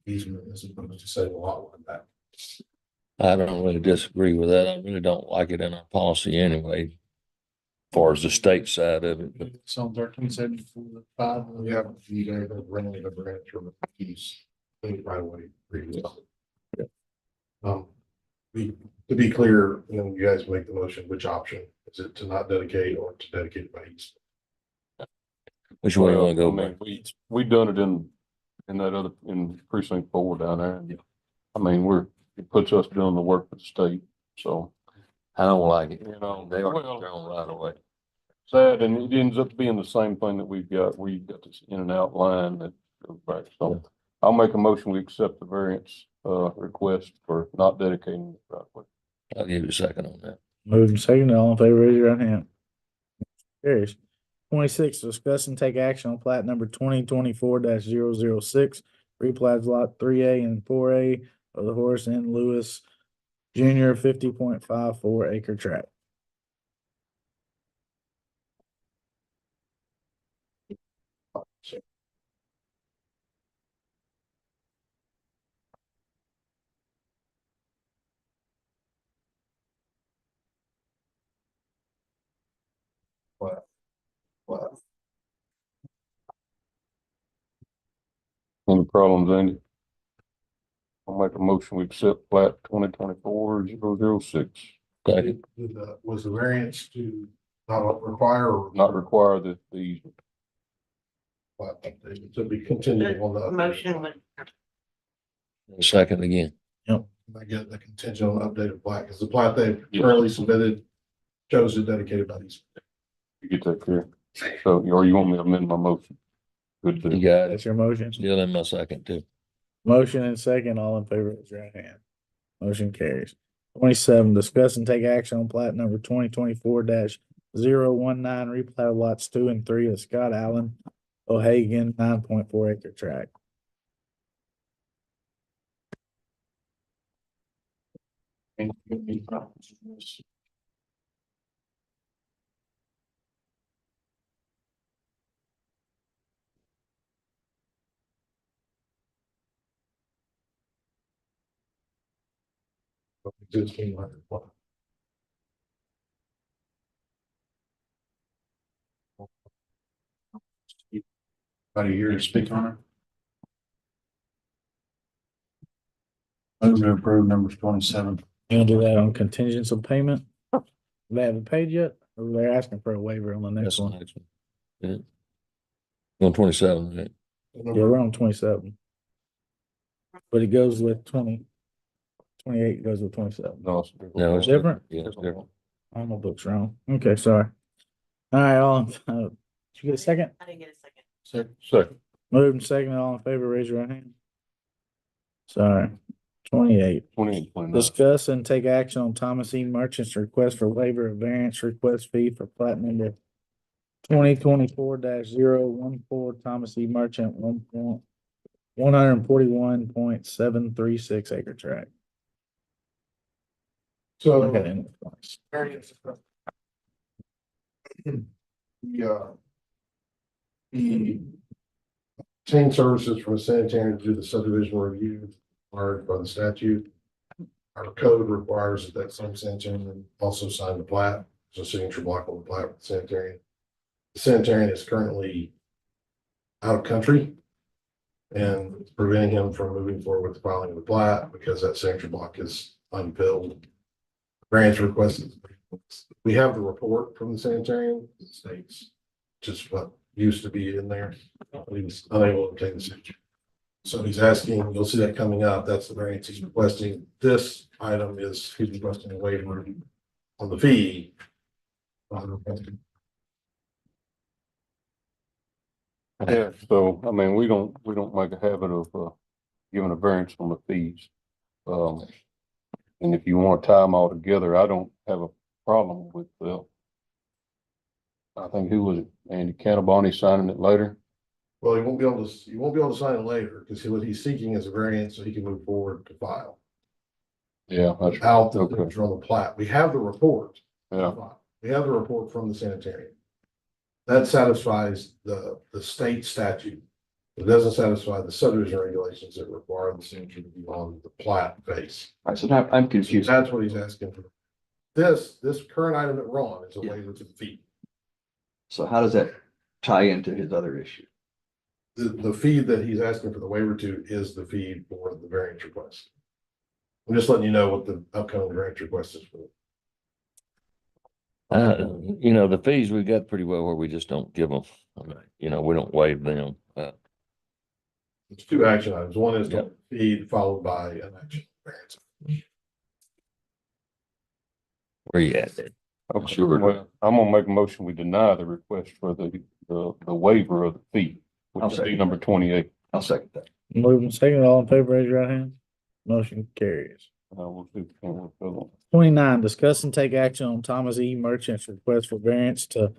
easement as opposed to say the lot line back. I don't really disagree with that. I really don't like it in our policy anyway. As far as the state side of it, but It's on 1374-5. Yeah, you guys have rented a branch from the keys, right away previously. To be clear, when you guys make the motion, which option is it, to not dedicate or to dedicate it by easement? which way you wanna go, I mean, Mike? we done it in that other, in precinct 4 down there. I mean, it puts us doing the work for the state, so, I don't like it. you know. They are well, their own right away. sad, and it ends up being the same thing that we've got, where you've got this in and out line that goes back, so. I'll make a motion, we accept the variance, request for not dedicating the driveway. I'll give you a second on that. Moving second, all in favor, raise your right hand. Carries. 26, discuss and take action on plat number 2024-006, replats lot 3A and 4A of the Horace N. Lewis Junior 50.54 acre tract. Any problems, Andy? I'll make a motion, we accept plat 2024-006. Second. Was the variance to not require or Not require the easement. to be contingent on the Motion was Second again. I get the contingent on updated plat, because the plat they currently submitted shows it dedicated by these. You get that clear? So, or you want me to amend my motion? Good You deal. got it. That's your motion. Still in my second too. Motion and second, all in favor, raise your right hand. Motion carries. 27, discuss and take action on plat number 2024-019, replat of lots 2 and 3 of Scott Allen O'Hagan 9.4 acre tract. About a year to speak on it. Move to approve numbers 27. You gonna do that on contingents of payment? They haven't paid yet, or they're asking for a waiver on the next That's the one? next one. Yeah. On 27, right? Yeah, we're on 27. But it goes with 28 goes with 27. No, it's different. No, it's Different? Yeah, it's different. Oh, my book's wrong. Okay, sorry. All right, did you get a second? I didn't get a second. Second. Moving second, all in favor, raise your right hand. Sorry. 28. 28, 29. Discuss and take action on Thomas E. Merchant's request for waiver of variance request fee for plat number 2024-014 Thomas E. Merchant 141.736 acre tract. So. Okay. Variance. He obtained services from a sanitarian to do the subdivision review required by the statute. Our code requires that same sanitarian also sign the plat, so signature block on the plat with the sanitarian. The sanitarian is currently out of country, and it's preventing him from moving forward with the filing of the plat because that signature block is unfilled. Variance requested. We have the report from the sanitarian, it states just what used to be in there. He was unable to obtain the signature. So he's asking, you'll see that coming up, that's the variance he's requesting. This item is, he's requesting a waiver on the fee. Yeah, so, I mean, we don't make a habit of, giving a variance on the fees. And if you want to tie them all together, I don't have a problem with, I think who was it, Andy Cantaboni signing it later? Well, he won't be able to sign it later, because what he's seeking is a variance so he can move forward to file. Yeah, that's Out the okay. signature on the plat. We have the report. Yeah, We have the report from the sanitarian. That satisfies the state statute. It doesn't satisfy the subdivision regulations that require the signature to be on the plat face. Right, so now I'm confused. That's what he's asking for. This current item that we're on is a Yeah. waiver to the fee. So how does that tie into his other issue? The fee that he's asking for the waiver to is the fee for the variance request. I'm just letting you know what the upcoming variance request is for. The fees we got pretty well where we just don't give them. We don't waive them. It's two action items. One is the Yep. fee followed by an action variance. Where you at then? okay. Well, I'm gonna make a motion, we deny the request for the waiver of the fee, I'll which is second. number 28. I'll second that. Moving second, all in favor, raise your right hand. Motion carries. We'll see if we can work that on. 29, discuss and take action on Thomas E. Merchant's request for variance to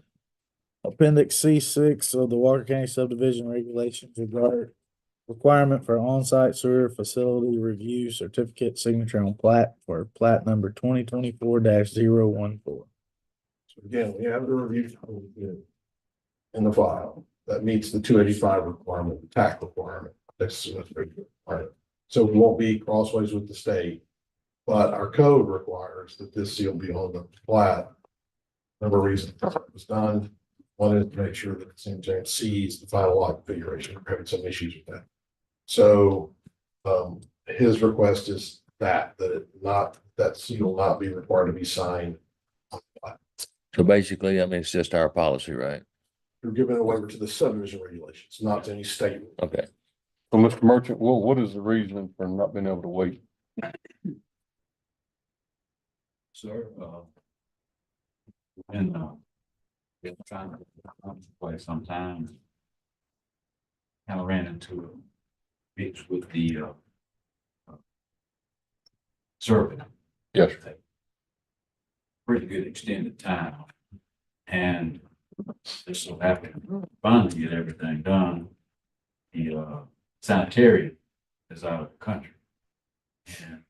Appendix C6 of the Walker County subdivision regulations regarding requirement for on-site sewer facility review certificate signature on plat for plat number 2024-014. So again, we have the review in the file that meets the 285 requirement, the TAC requirement. So we won't be crossways with the state, but our code requires that this seal be on the plat. Number of reasons it was done. One is to make sure that the cemetery sees the final lot configuration. We're having some issues with that. So his request is that that seal not be required to be signed. So basically, I mean, it's just our policy, right? You're giving a waiver to the subdivision regulations, not to any state. Okay. So, Mr. Merchant, what is the reason for not being able to wait? Sir, and, been trying to play sometime. Kind of ran into a bitch with the, survey. Yes. Pretty good extended time. And just so happened, finally get everything done. The, sanitarian is out of the country. And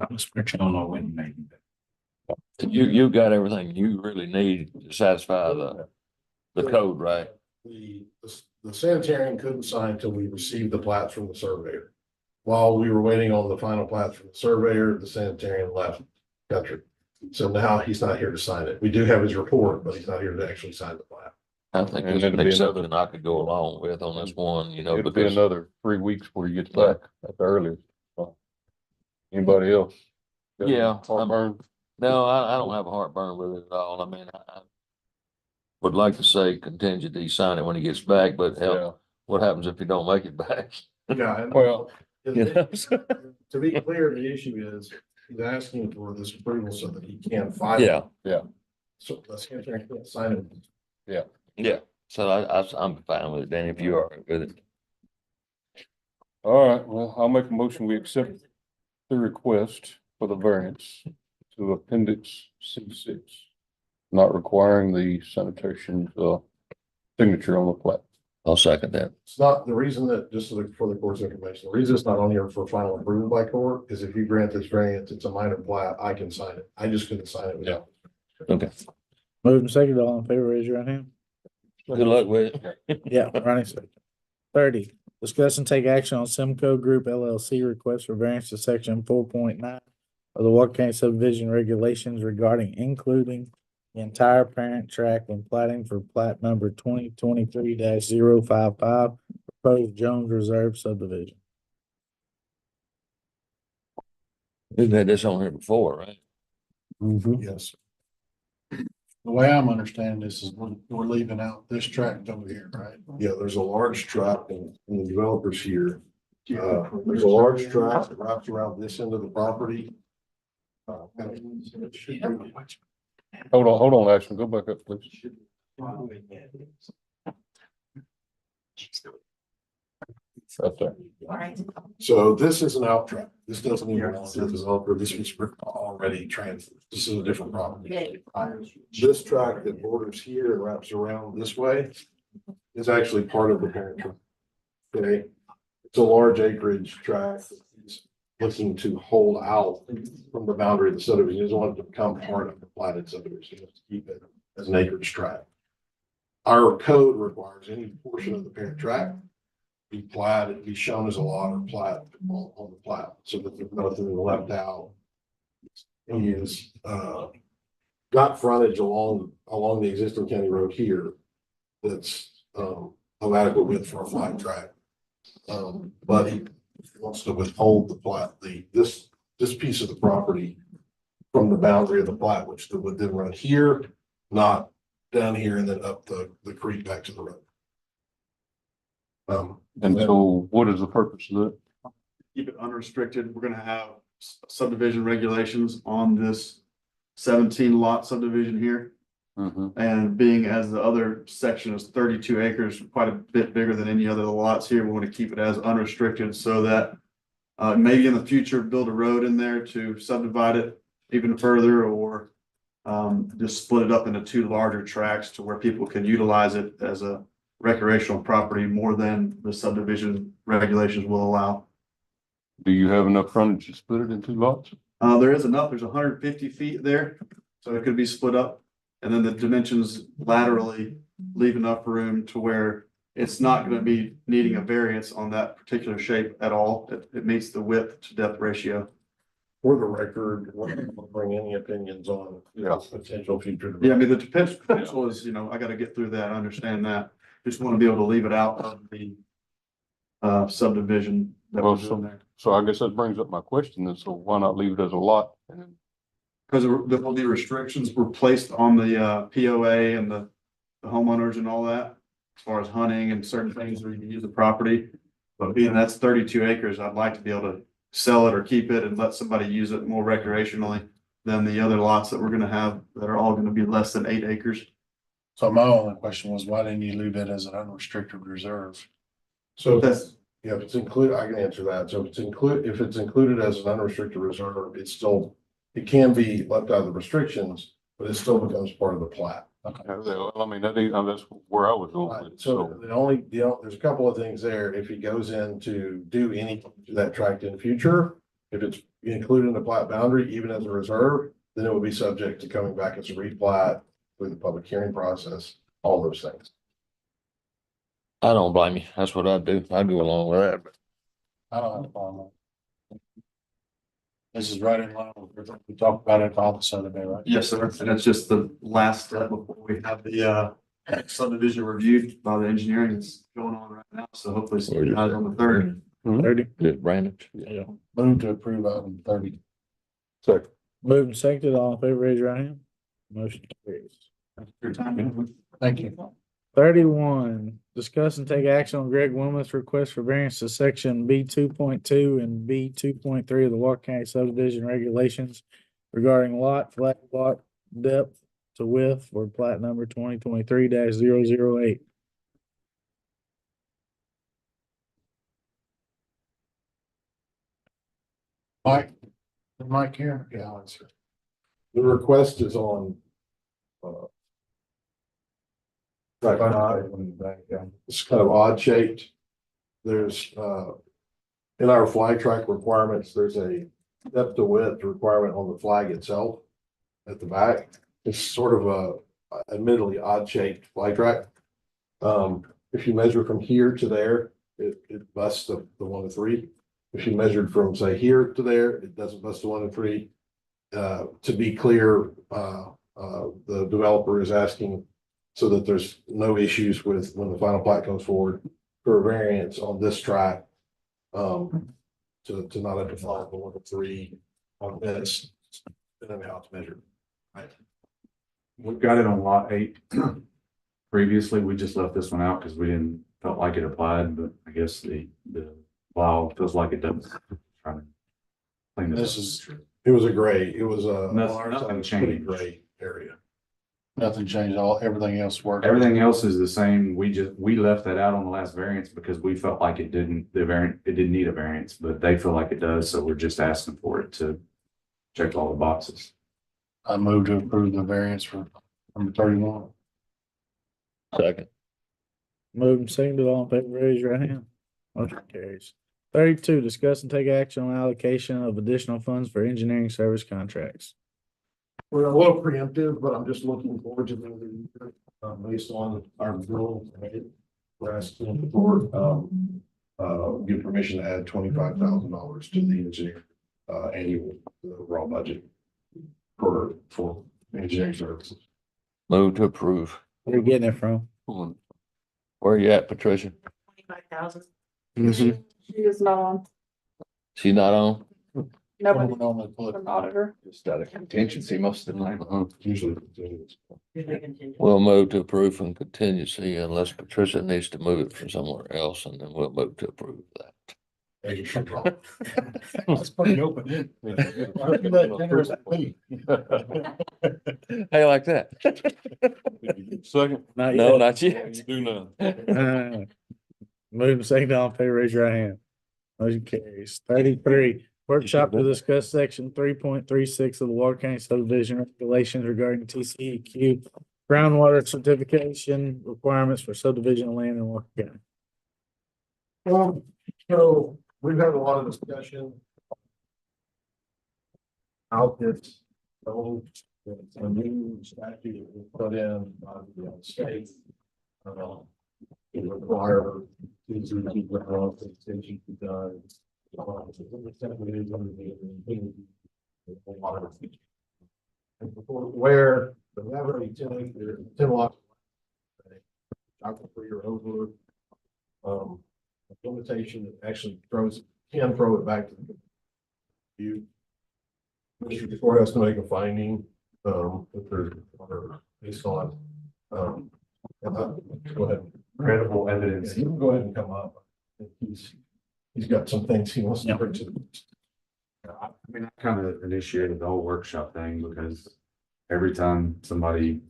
I don't know when he may be back. You got everything you really need to satisfy the code, right? The sanitarian couldn't sign until we received the plats from the surveyor. While we were waiting on the final plats from the surveyor, the sanitarian left the country. So now he's not here to sign it. We do have his report, but he's not here to actually sign the plat. I think And this it'll would be be another- something I could go along with on this one, you know, It'll be because another 3 weeks before you get back at the earliest. So, anybody else? Got any Yeah, heartburn? no, I don't have a heartburn with it at all. I mean, I would like to say contingency, sign it when he gets back, but Yeah. hell, what happens if you don't make it back? Yeah. and- Well, You know? To be clear, the issue is he's asking for this approval so that he can file. Yeah, So the sanitarian can't sign it. yeah. So I'm fine with it, Danny, if you are with it. all right, well, I'll make a motion. We accept the request for the variance to appendix C6. Not requiring the sanitation's signature on the plat. I'll second that. It's not, the reason that, just for the court's information, the reason it's not on here for final approval by court is if you grant this variance, it's a minor plat, I can sign it. I just couldn't sign it without. Okay. Moving second, all in favor, raise your right hand. Good luck with it. Yeah, Ronnie second. 30, discuss and take action on Simcoe Group LLC request for variance to section 4.9 of the Walker County subdivision regulations regarding including the entire parent tract when platting for plat number 2023-055 proposed Jones Reserve subdivision. We've had this on here before, right? Yes. The way I'm understanding this is we're leaving out this tract over here, right? Yeah, there's a large tract in the developers here. There's a large tract that wraps around this end of the property. Hold on, Ashton, go back up, please. Right there. So this is an out tract. This doesn't even belong to the developer. This was already transferred. This is a different property. This tract that borders here and wraps around this way is actually part of the parent tract. Okay, it's a large acreage tract. He's looking to hold out from the boundary of the subdivision. He doesn't want it to become part of the platted subdivision. He wants to keep it as an acreage tract. Our code requires any portion of the parent tract be platted, be shown as a lot or plat on the plat, so that there's nothing left out. He is got frontage along the existing county road here that's of adequate width for a flat tract. But he wants to withhold the plat, this piece of the property from the boundary of the plat, which would then run here, not down here and then up the creek back to the road. And so what is the purpose of that? Keep it unrestricted. We're gonna have subdivision regulations on this 17 lot subdivision here. And being as the other section is 32 acres, quite a bit bigger than any other lots here, we want to keep it as unrestricted so that maybe in the future, build a road in there to subdivide it even further, or just split it up into two larger tracts to where people can utilize it as a recreational property more than the subdivision regulations will allow. Do you have enough frontage to split it in two lots? There is enough, there's 150 feet there, so it could be split up. And then the dimensions laterally leave enough room to where it's not gonna be needing a variance on that particular shape at all. It meets the width to depth ratio. For the record, we're not gonna bring any opinions on potential future. Yeah, I mean, the potential is, I gotta get through that, I understand that. Just wanna be able to leave it out of the subdivision that Well, we're doing there. So I guess that brings up my question, then, so why not leave it as a lot? Because there will be restrictions were placed on the POA and the homeowners and all that, as far as hunting and certain things where you can use the property. But being that's 32 acres, I'd like to be able to sell it or keep it and let somebody use it more recreationally than the other lots that we're gonna have that are all gonna be less than 8 acres. So my only question was, why didn't you leave it as an unrestricted reserve? So That's, yeah, if it's included, I can answer that. So if it's included as an unrestricted reserve, it can be left out of the restrictions, but it still becomes part of the plat. Well, I mean, that's where I was going with it, So there's a couple of things there. If he goes in to do anything to that tract in the future, if it's included in the plat boundary, even as a reserve, then it would be subject to coming back as a replat with the public hearing process, all those things. I don't blame you. That's what I'd do. I'd go along with that. I don't have a problem. This is right in line with, we talked about it all of a sudden, right? yes, sir. And that's just the last step before we have the subdivision reviewed by the engineering that's going on right now. So hopefully some guys on the 3rd. 30. Good, Brandon. Yeah. Move to approve item 30. so Moved and seconded, all in favor, raise your right hand. Motion carries. Your time. Thank you. 31, discuss and take action on Greg Wilmoth's request for variance to section B 2.2 and B 2.3 of the Walker County subdivision regulations regarding flat lot depth to width for plat number 2023-008. Mike? Mike here? Yeah, I'll answer. The request is on. It's kind of odd shaped. There's, in our flag track requirements, there's a depth to width requirement on the flag itself at the back. It's sort of a admittedly odd shaped flag track. If you measure from here to there, it busts the 1 to 3. If you measured from, say, here to there, it doesn't bust the 1 to 3. To be clear, the developer is asking so that there's no issues with when the final plat comes forward for a variance on this track. To not have to follow the 1 to 3 on this, and then how it's measured. Right. We've got it on lot 8. Previously, we just left this one out because we didn't felt like it applied, but I guess the law feels like it does. Trying to clean This this is, It was a gray, it was a. Nothing changed. Gray area. nothing changed, everything else worked. Everything else is the same. We left that out on the last variance because we felt like it didn't need a variance, but they feel like it does. So we're just asking for it to check all the boxes. I move to approve the variance for number 31. Second. Moved and seconded, all in favor, raise your hand. Motion carries. 32, discuss and take action on allocation of additional funds for engineering service contracts. We're a little preemptive, but I'm just looking forward to the, based on our bill. We're asking for, give permission to add $25,000 to the engineer, annual overall budget for engineering services. Move to approve. Where are you getting it from? Where you at, Patricia? 25,000. Mhm. She is not on. She not on? Nobody What normally put. from auditor. Just out of contingency most of the time. Usually. We'll move to approve from contingency unless Patricia needs to move it from somewhere else, and then we'll move to approve that. That's pretty open. How you like that? Second? Not No, yet. not yet. You do none. Moving second, all in favor, raise your hand. Motion carries. 33, workshop to discuss section 3.36 of the Water County subdivision regulations regarding TCEQ groundwater certification requirements for subdivision of land in Walker County. So we've had a lot of discussion. Out this, the whole, a new statute that was put in by the state. It require these are the ground extension to be done. Where the level utility, 10 lots. For your over. Limitation that actually can throw it back to you. The court has to make a finding, if there's, or based on, go ahead. Credible evidence. You can go ahead and come up. He's got some things he wants to bring to the. I mean, I kind of initiated the whole workshop thing because every time somebody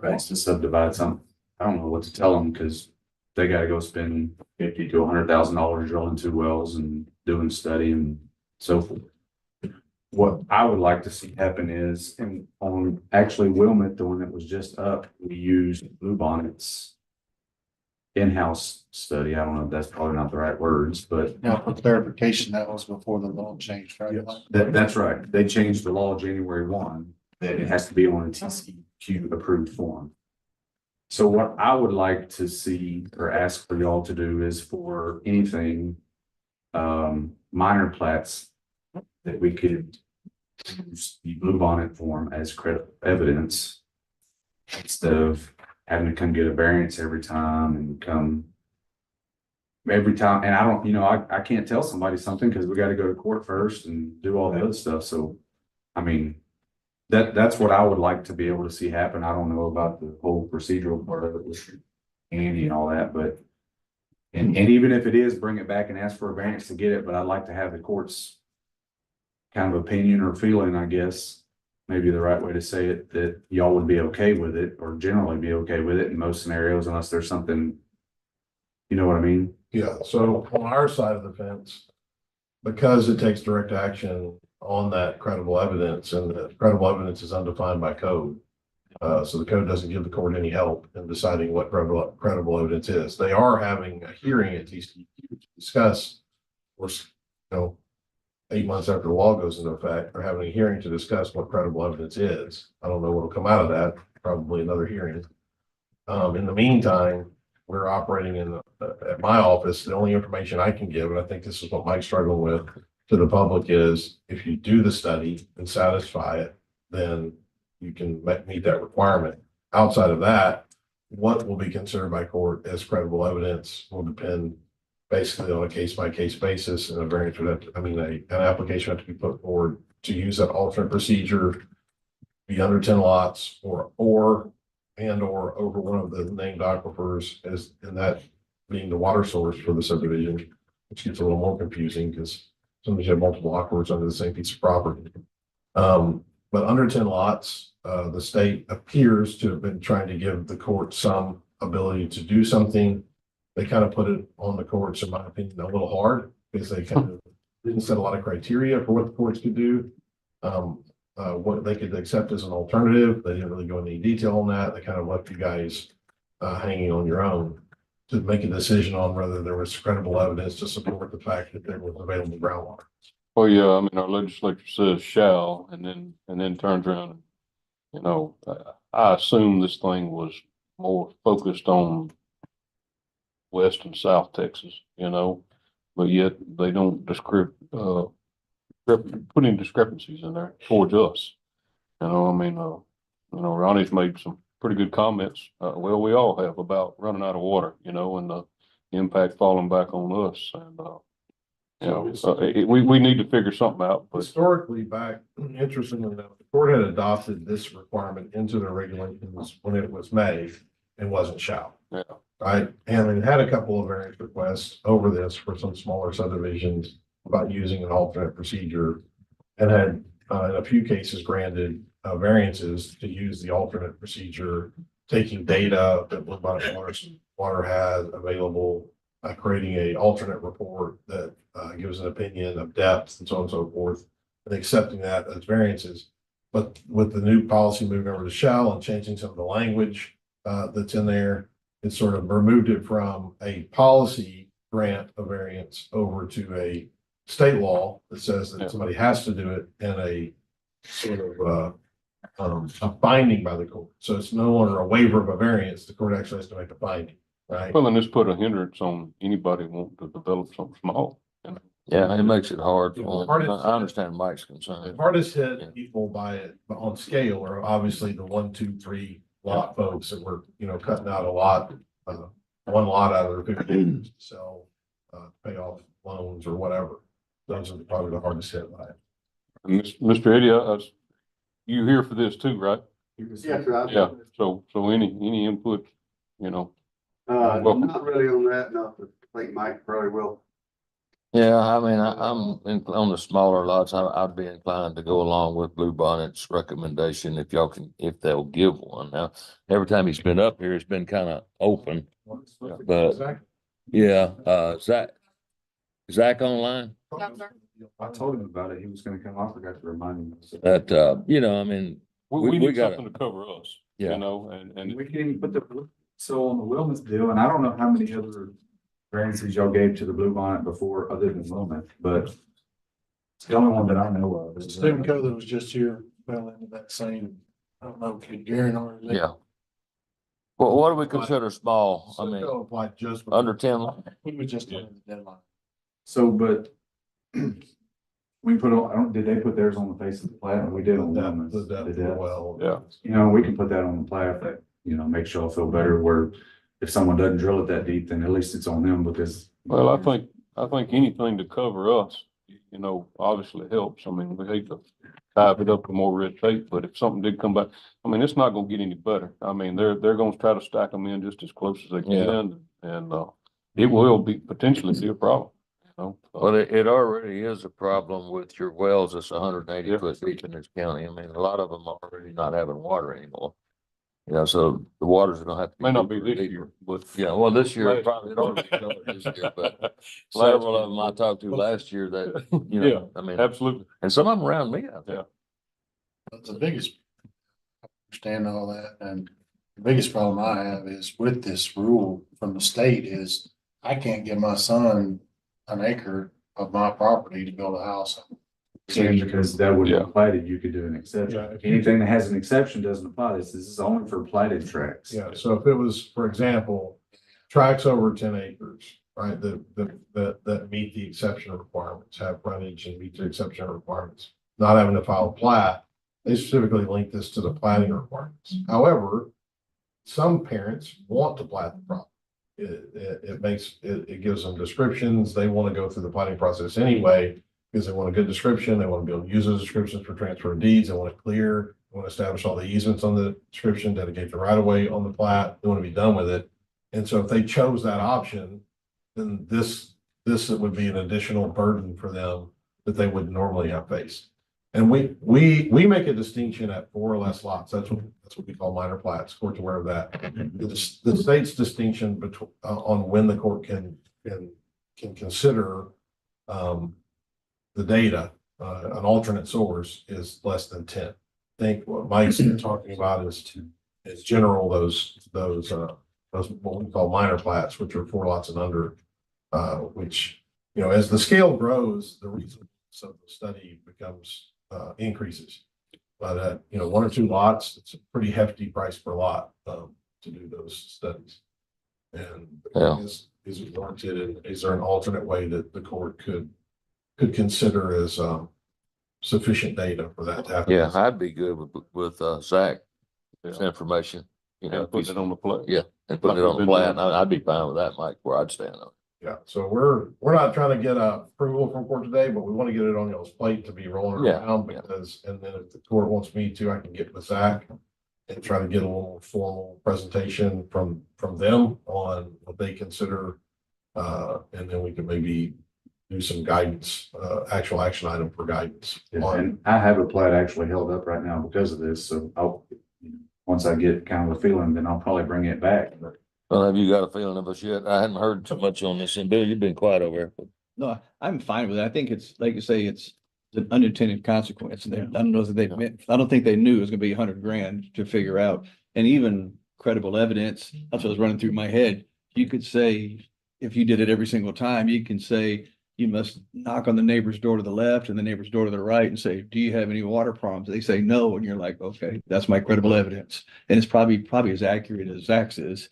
wants to subdivide something, I don't know what to tell them because they gotta go spend $50,000 to $100,000 drilling 2 wells and doing study and so forth. What I would like to see happen is, and on actually Wilmot, the one that was just up, we used Bluebonnet's in-house study. I don't know if that's probably not the right words, but Now, for clarification, that was before the law changed, right? that's right. They changed the law January 1, that it has to be on a TCQ approved form. So what I would like to see or ask for y'all to do is for anything, minor plats that we could use the Bluebonnet form as credible evidence instead of having to come get a variance every time and come every time. And I don't, you know, I can't tell somebody something because we got to go to court first and do all the other stuff. So, I mean, that's what I would like to be able to see happen. I don't know about the whole procedural part of it with Andy and all that, but and even if it is, bring it back and ask for a variance to get it, but I'd like to have the court's kind of opinion or feeling, I guess, maybe the right way to say it, that y'all would be okay with it or generally be okay with it in most scenarios, unless there's something, you know what I mean? Yeah, so on our side of the fence, because it takes direct action on that credible evidence, and the credible evidence is undefined by code. So the code doesn't give the court any help in deciding what credible evidence is. They are having a hearing at TCQ to discuss, or, 8 months after the law goes into effect, they're having a hearing to discuss what credible evidence is. I don't know what will come out of that, probably another hearing. In the meantime, we're operating at my office. The only information I can give, and I think this is what Mike's struggling with, to the public is if you do the study and satisfy it, then you can meet that requirement. Outside of that, what will be considered by court as credible evidence will depend basically on a case-by-case basis, and a variance would have to, an application would have to be put forward to use that alternate procedure, be under 10 lots or over one of the named aquifers, as and that being the water source for the subdivision, which gets a little more confusing because sometimes you have multiple aquifers under the same piece of property. But under 10 lots, the state appears to have been trying to give the court some ability to do something. They kind of put it on the courts, in my opinion, a little hard because they kind of didn't set a lot of criteria for what the courts could do. What they could accept as an alternative. They didn't really go into any detail on that. They kind of left you guys hanging on your own to make a decision on whether there was credible evidence to support the fact that there was available groundwater. Well, yeah, I mean, our legislature says shall, and then turns around, I assume this thing was more focused on West and South Texas, but yet they don't put any discrepancies in there towards us. Ronnie's made some pretty good comments. Well, we all have about running out of water, and the impact falling back on us. And, we need to figure something out. But historically, back, interestingly enough, the court had adopted this requirement into their regulations when it was made and wasn't shall. Yeah. right? And we had a couple of variance requests over this for some smaller subdivisions about using an alternate procedure, and had, in a few cases, granted variances to use the alternate procedure, taking data that water has available, creating a alternate report that gives an opinion of depth and so on and so forth, and accepting that as variances. But with the new policy moving over to shall and changing some of the language that's in there, it sort of removed it from a policy grant of variance over to a state law that says that somebody has to do it in a sort of a finding by the court. So it's no longer a waiver of a variance. The court actually has to make a finding, right? Well, and this put a hindrance on anybody wanting to develop something small. Yeah, it makes it hard. Yeah, for hard them. is- I understand Mike's The concern. hardest Yeah. hit people by it on scale are obviously the 1, 2, 3 lot folks that were, cutting out a lot, one lot out of their 50 acres to sell, pay off loans or whatever. Those are probably the hardest hit by it. And Mr. Eddie, you here for this too, right? Yes, sir. Yeah, so any input, welcome. Not really on that, no, I think Mike probably will. Yeah, I mean, on the smaller lots, I'd be inclined to go along with Blue Bonnet's recommendation if if they'll give one. Now, every time he's been up here, it's been kind of open. But yeah, Zach online? I told him about it. He was gonna come. I forgot to remind him. That, I mean, We we need gotta- something to cover us, Yeah. and We can even put so on the Wilmot deal, and I don't know how many other variances y'all gave to the Blue Bonnet before other than Wilmot, but it's the only one that I know of. Simcoe that was just here fell into that same, I don't know, could guarantee. Yeah. Well, what do we consider small? I mean, So applied just. under 10? We were just under the deadline. So, but we put on, did they put theirs on the face of the plat? We did on Wilmot. The depth, well. yeah. We can put that on the plat that, makes y'all feel better where if someone doesn't drill it that deep, then at least it's on them because. Well, I think anything to cover us, obviously helps. I mean, we hate to type it up with more red tape, but if something did come back, I mean, it's not gonna get any better. I mean, they're gonna try to stack them in just as close as they can, and it will potentially be a problem, Well, it already is a problem with your wells. It's 180 foot deep in this county. I mean, a lot of them are already not having water anymore. So the water's gonna have to. May not be deeper, this deeper. year, but. Yeah, well, this year, Last- probably it already covered this year, but Last several year. of them I talked to last year that, Yeah, I mean, Absolutely. and some of them around me out there. But the biggest, I understand all that, and the biggest problem I have is with this rule from the state is I can't give my son an acre of my property to build a house on. Because that would be Yeah. platted, you could do an exception. Anything that has an exception doesn't apply. This is only for platted tracts. Yeah, so if it was, for example, tracts over 10 acres, right, that meet the exception requirements, have frontage and meet the exception requirements, not having to file a plat, they specifically link this to the platting requirements. However, some parents want to plat the property. It gives them descriptions. They want to go through the platting process anyway, because they want a good description. They want to be able to use those descriptions for transfer of deeds. They want it clear. They want to establish all the easements on the description, dedicate the right of way on the plat. They want to be done with it. And so if they chose that option, then this would be an additional burden for them that they would normally have faced. And we make a distinction at 4 or less lots. That's what we call minor plats. Court's aware of that. The state's distinction between on when the court can consider the data, an alternate source is less than 10. I think what Mike's talking about is general those what we call minor plats, which are 4 lots and under, which, as the scale grows, the reasonableness of the study becomes increases. But at 1 or 2 lots, it's a pretty hefty price per lot to do those studies. And is it warranted, and is there an alternate way that the court could consider as sufficient data for that to happen? Yeah, I'd be good with Zach, this Yeah. information, And put it on the plate. Yeah, and put it on the plan. I'd be fine with that, Mike, where I'd stand on. Yeah, so we're not trying to get approval from court today, but we want to get it on y'all's plate to be rolling Yeah, around yeah. because, and then if the court wants me to, I can get with Zach and try to get a little more formal presentation from them on what they consider. And then we can maybe do some guidance, actual action item for guidance. And I have a plat actually held up right now because of this, so once I get kind of a feeling, then I'll probably bring it back, but. Well, have you got a feeling of us yet? I hadn't heard too much on this, and Bill, you've been quiet over here. But No, I'm fine with it. I think it's, like you say, it's an unintended consequence. And I don't know that they meant, I don't think they knew it was gonna be 100 grand to figure out. And even credible evidence, that's what was running through my head. You could say, if you did it every single time, you can say, you must knock on the neighbor's door to the left and the neighbor's door to the right and say, do you have any water problems? They say no. And you're like, okay, that's my credible evidence. And it's probably as accurate as Zach's is.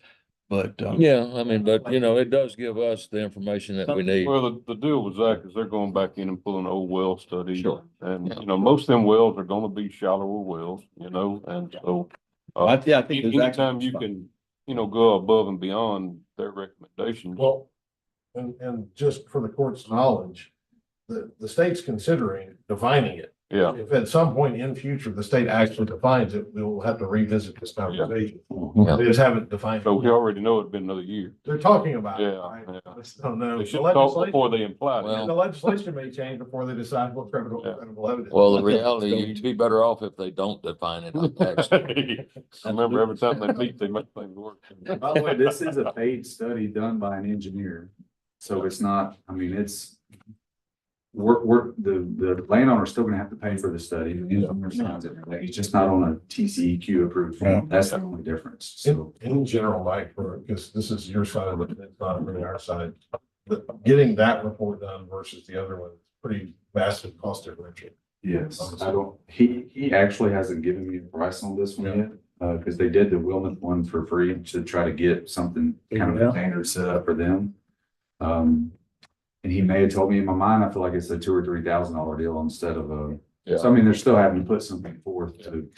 But yeah, I mean, but it does give us the information that we need. Well, the deal with Zach is they're going back in and pulling old well studies. Sure. And, most of them wells are gonna be shallower wells, and so. I think there's anytime you can, go above and beyond their recommendations. Well, and just for the court's knowledge, the state's considering defining it. Yeah. If at some point in future, the state actually defines it, we'll have to revisit this conversation. Yeah. They just haven't defined. So we already know it's been another year. They're talking about it. Yeah, I yeah. just don't know. They The should talk legislation- before they imply it. Well- The legislation may change before they decide what credible Yeah. evidence. Well, the reality, you'd be better off if they don't define it. Remember, every time they meet, they make things work. By the way, this is a paid study done by an engineer. So it's not, the landowner's still gonna have to pay for the study. The engineer signs it. It's just not on a TCEQ approved form. That's the only difference. So. In general, Mike, because this is your side of it, it's not really our side. But getting that report done versus the other one, pretty massive cost differential. Yes, he actually hasn't given me a price on this one yet, because they did the Wilmot one for free to try to get something kind of Yeah. standard set up for them. And he may have told me in my mind, I feel like it's a $2,000 or $3,000 deal instead of a, so they're still having to put something forth to,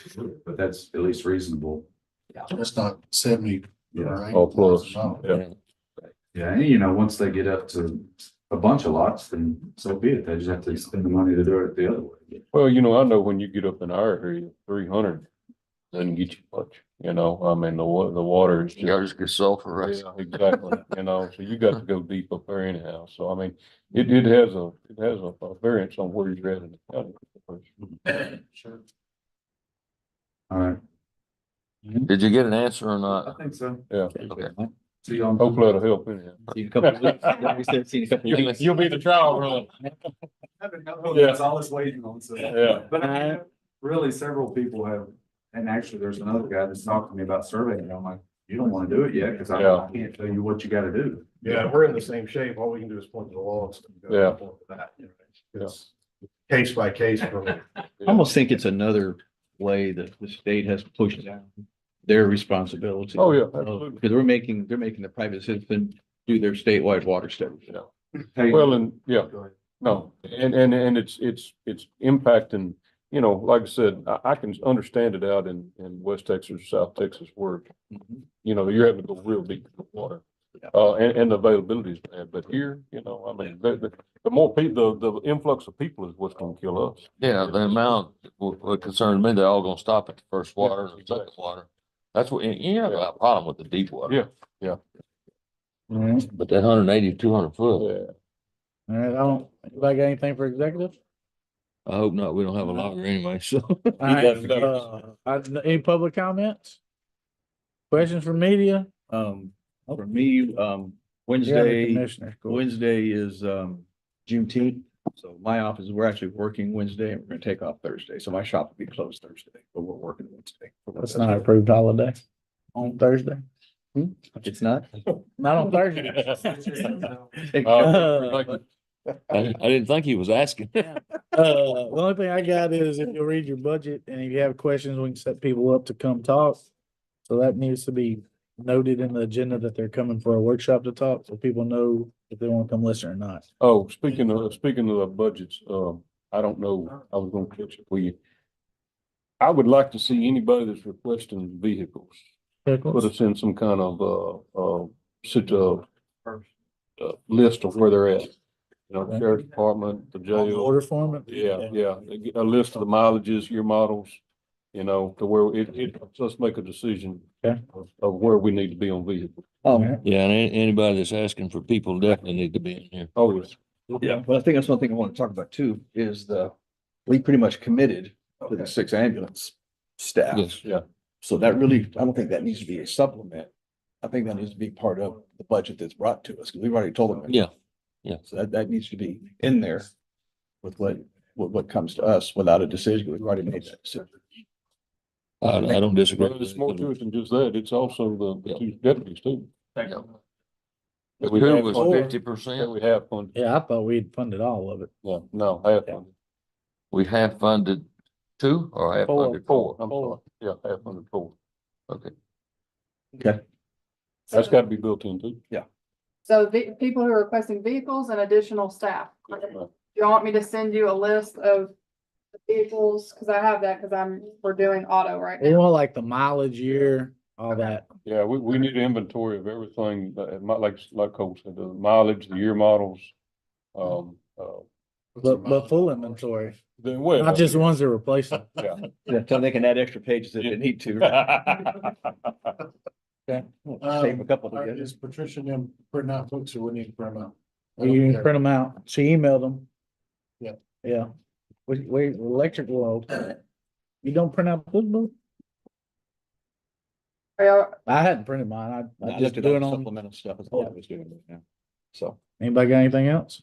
but that's at least reasonable. That's not 70. Yeah. right? Oh, close. $1,000. Yeah. Yeah, and once they get up to a bunch of lots, then so be it. They just have to spend the money to do it the other way. Well, I know when you get up in our area, 300 doesn't get you much, the water is You just get sulfur, right? Yeah, exactly, so you got to go deep up there anyhow. So it has a variance on where you're at in the county. Sure. All right. Did you get an answer or I not? think so. Yeah, Okay. See you on. hopefully it'll help anyhow. see a couple of weeks. Like we said, see a couple of weeks. You'll be the trial run. That's all it's waiting on, so. Yeah. But really, several people have, and actually, there's another guy that's talked to me about surveying. I'm like, you don't want to do it yet, because Yeah. I can't tell you what you gotta do. Yeah, we're in the same shape. All we can do is point to the law. And Yeah. go for that. It's case by case for me. I almost think it's another way that the state has pushed down their responsibility. Oh, yeah, absolutely. Because they're making the private citizen do their statewide water studies. Hey, Well, and go ahead. no, and it's impacting, like I said, I can understand it out in West Texas, South Texas, where, you're having to go real deep in the water. And the availability is bad, but here, the more people, the influx of people is what's gonna kill us. Yeah, the amount, what concerns me, they're all gonna stop at the first water or the second water. That's what, you have a problem with the deep water. Yeah. But that 180, 200 foot, Yeah. All right, anybody got anything for executive? I hope not. We don't have a logger anyway, so. All right, any public comments? Questions from media? For me, Yeah, the Wednesday is Juneteenth. So my office, we're actually working Wednesday and we're gonna take off Thursday. So my shop will be closed Thursday, but we're working Wednesday. That's not an approved holiday on Thursday. It's not? Not on Thursday. I didn't think he was asking. The only thing I got is if you'll read your budget and if you have questions, we can set people up to come talk. So that needs to be noted in the agenda that they're coming for a workshop to talk, so people know if they want to come listen or not. Oh, speaking of the budgets, I don't know, I was gonna catch it for you. I would like to see anybody that's requesting vehicles, put us in some kind of, list of where they're at. Sheriff's Department, the jail. Order form it? Yeah, a list of the mileages, your models, you know, to where it helps us make a decision Okay. of where we need to be on vehicles. Yeah, and anybody that's asking for people definitely need to be in here. Oh, yes. Yeah, well, I think that's one thing I want to talk about too, is we pretty much committed to the 6 ambulance staff. Yes. Yeah. So that really, I don't think that needs to be a supplement. I think that needs to be part of the budget that's brought to us, because we've already told them. Yeah. Yeah. So that needs to be in there with what comes to us without a decision. We've already made that decision. I don't disagree. But it's more to it than just that. It's also the two deputies too. Yeah. That The we two have was funded. 50%. That we have funded. Yeah, I thought we'd funded all of it. Yeah, no, half funded. We have funded 2 or have Four. funded Four, 4? I'm sorry. Yeah, half funded 4. Okay. Okay. That's got to be built in too. So the people who are requesting vehicles and additional staff. Do you want me to send you a list of the vehicles? Cause I have that, cause we're doing auto right We now. want like the mileage year, all that. Yeah, we need an inventory of everything, like Cole said, the mileage, the year models. But full inventory, Then well. not just ones that replace them. Yeah. Yeah, tell them they can add extra pages if they need to. Okay. Save a couple All right, together. is Patricia them printing out books or we need to print them out? I You don't can care. print them out. She emailed them. Yeah. Yeah. We electric world. You don't print out this book? Are y'all- I hadn't printed mine. I I just looked at all doing the on. supplemental stuff is all I was doing right now. So. Anybody got anything else?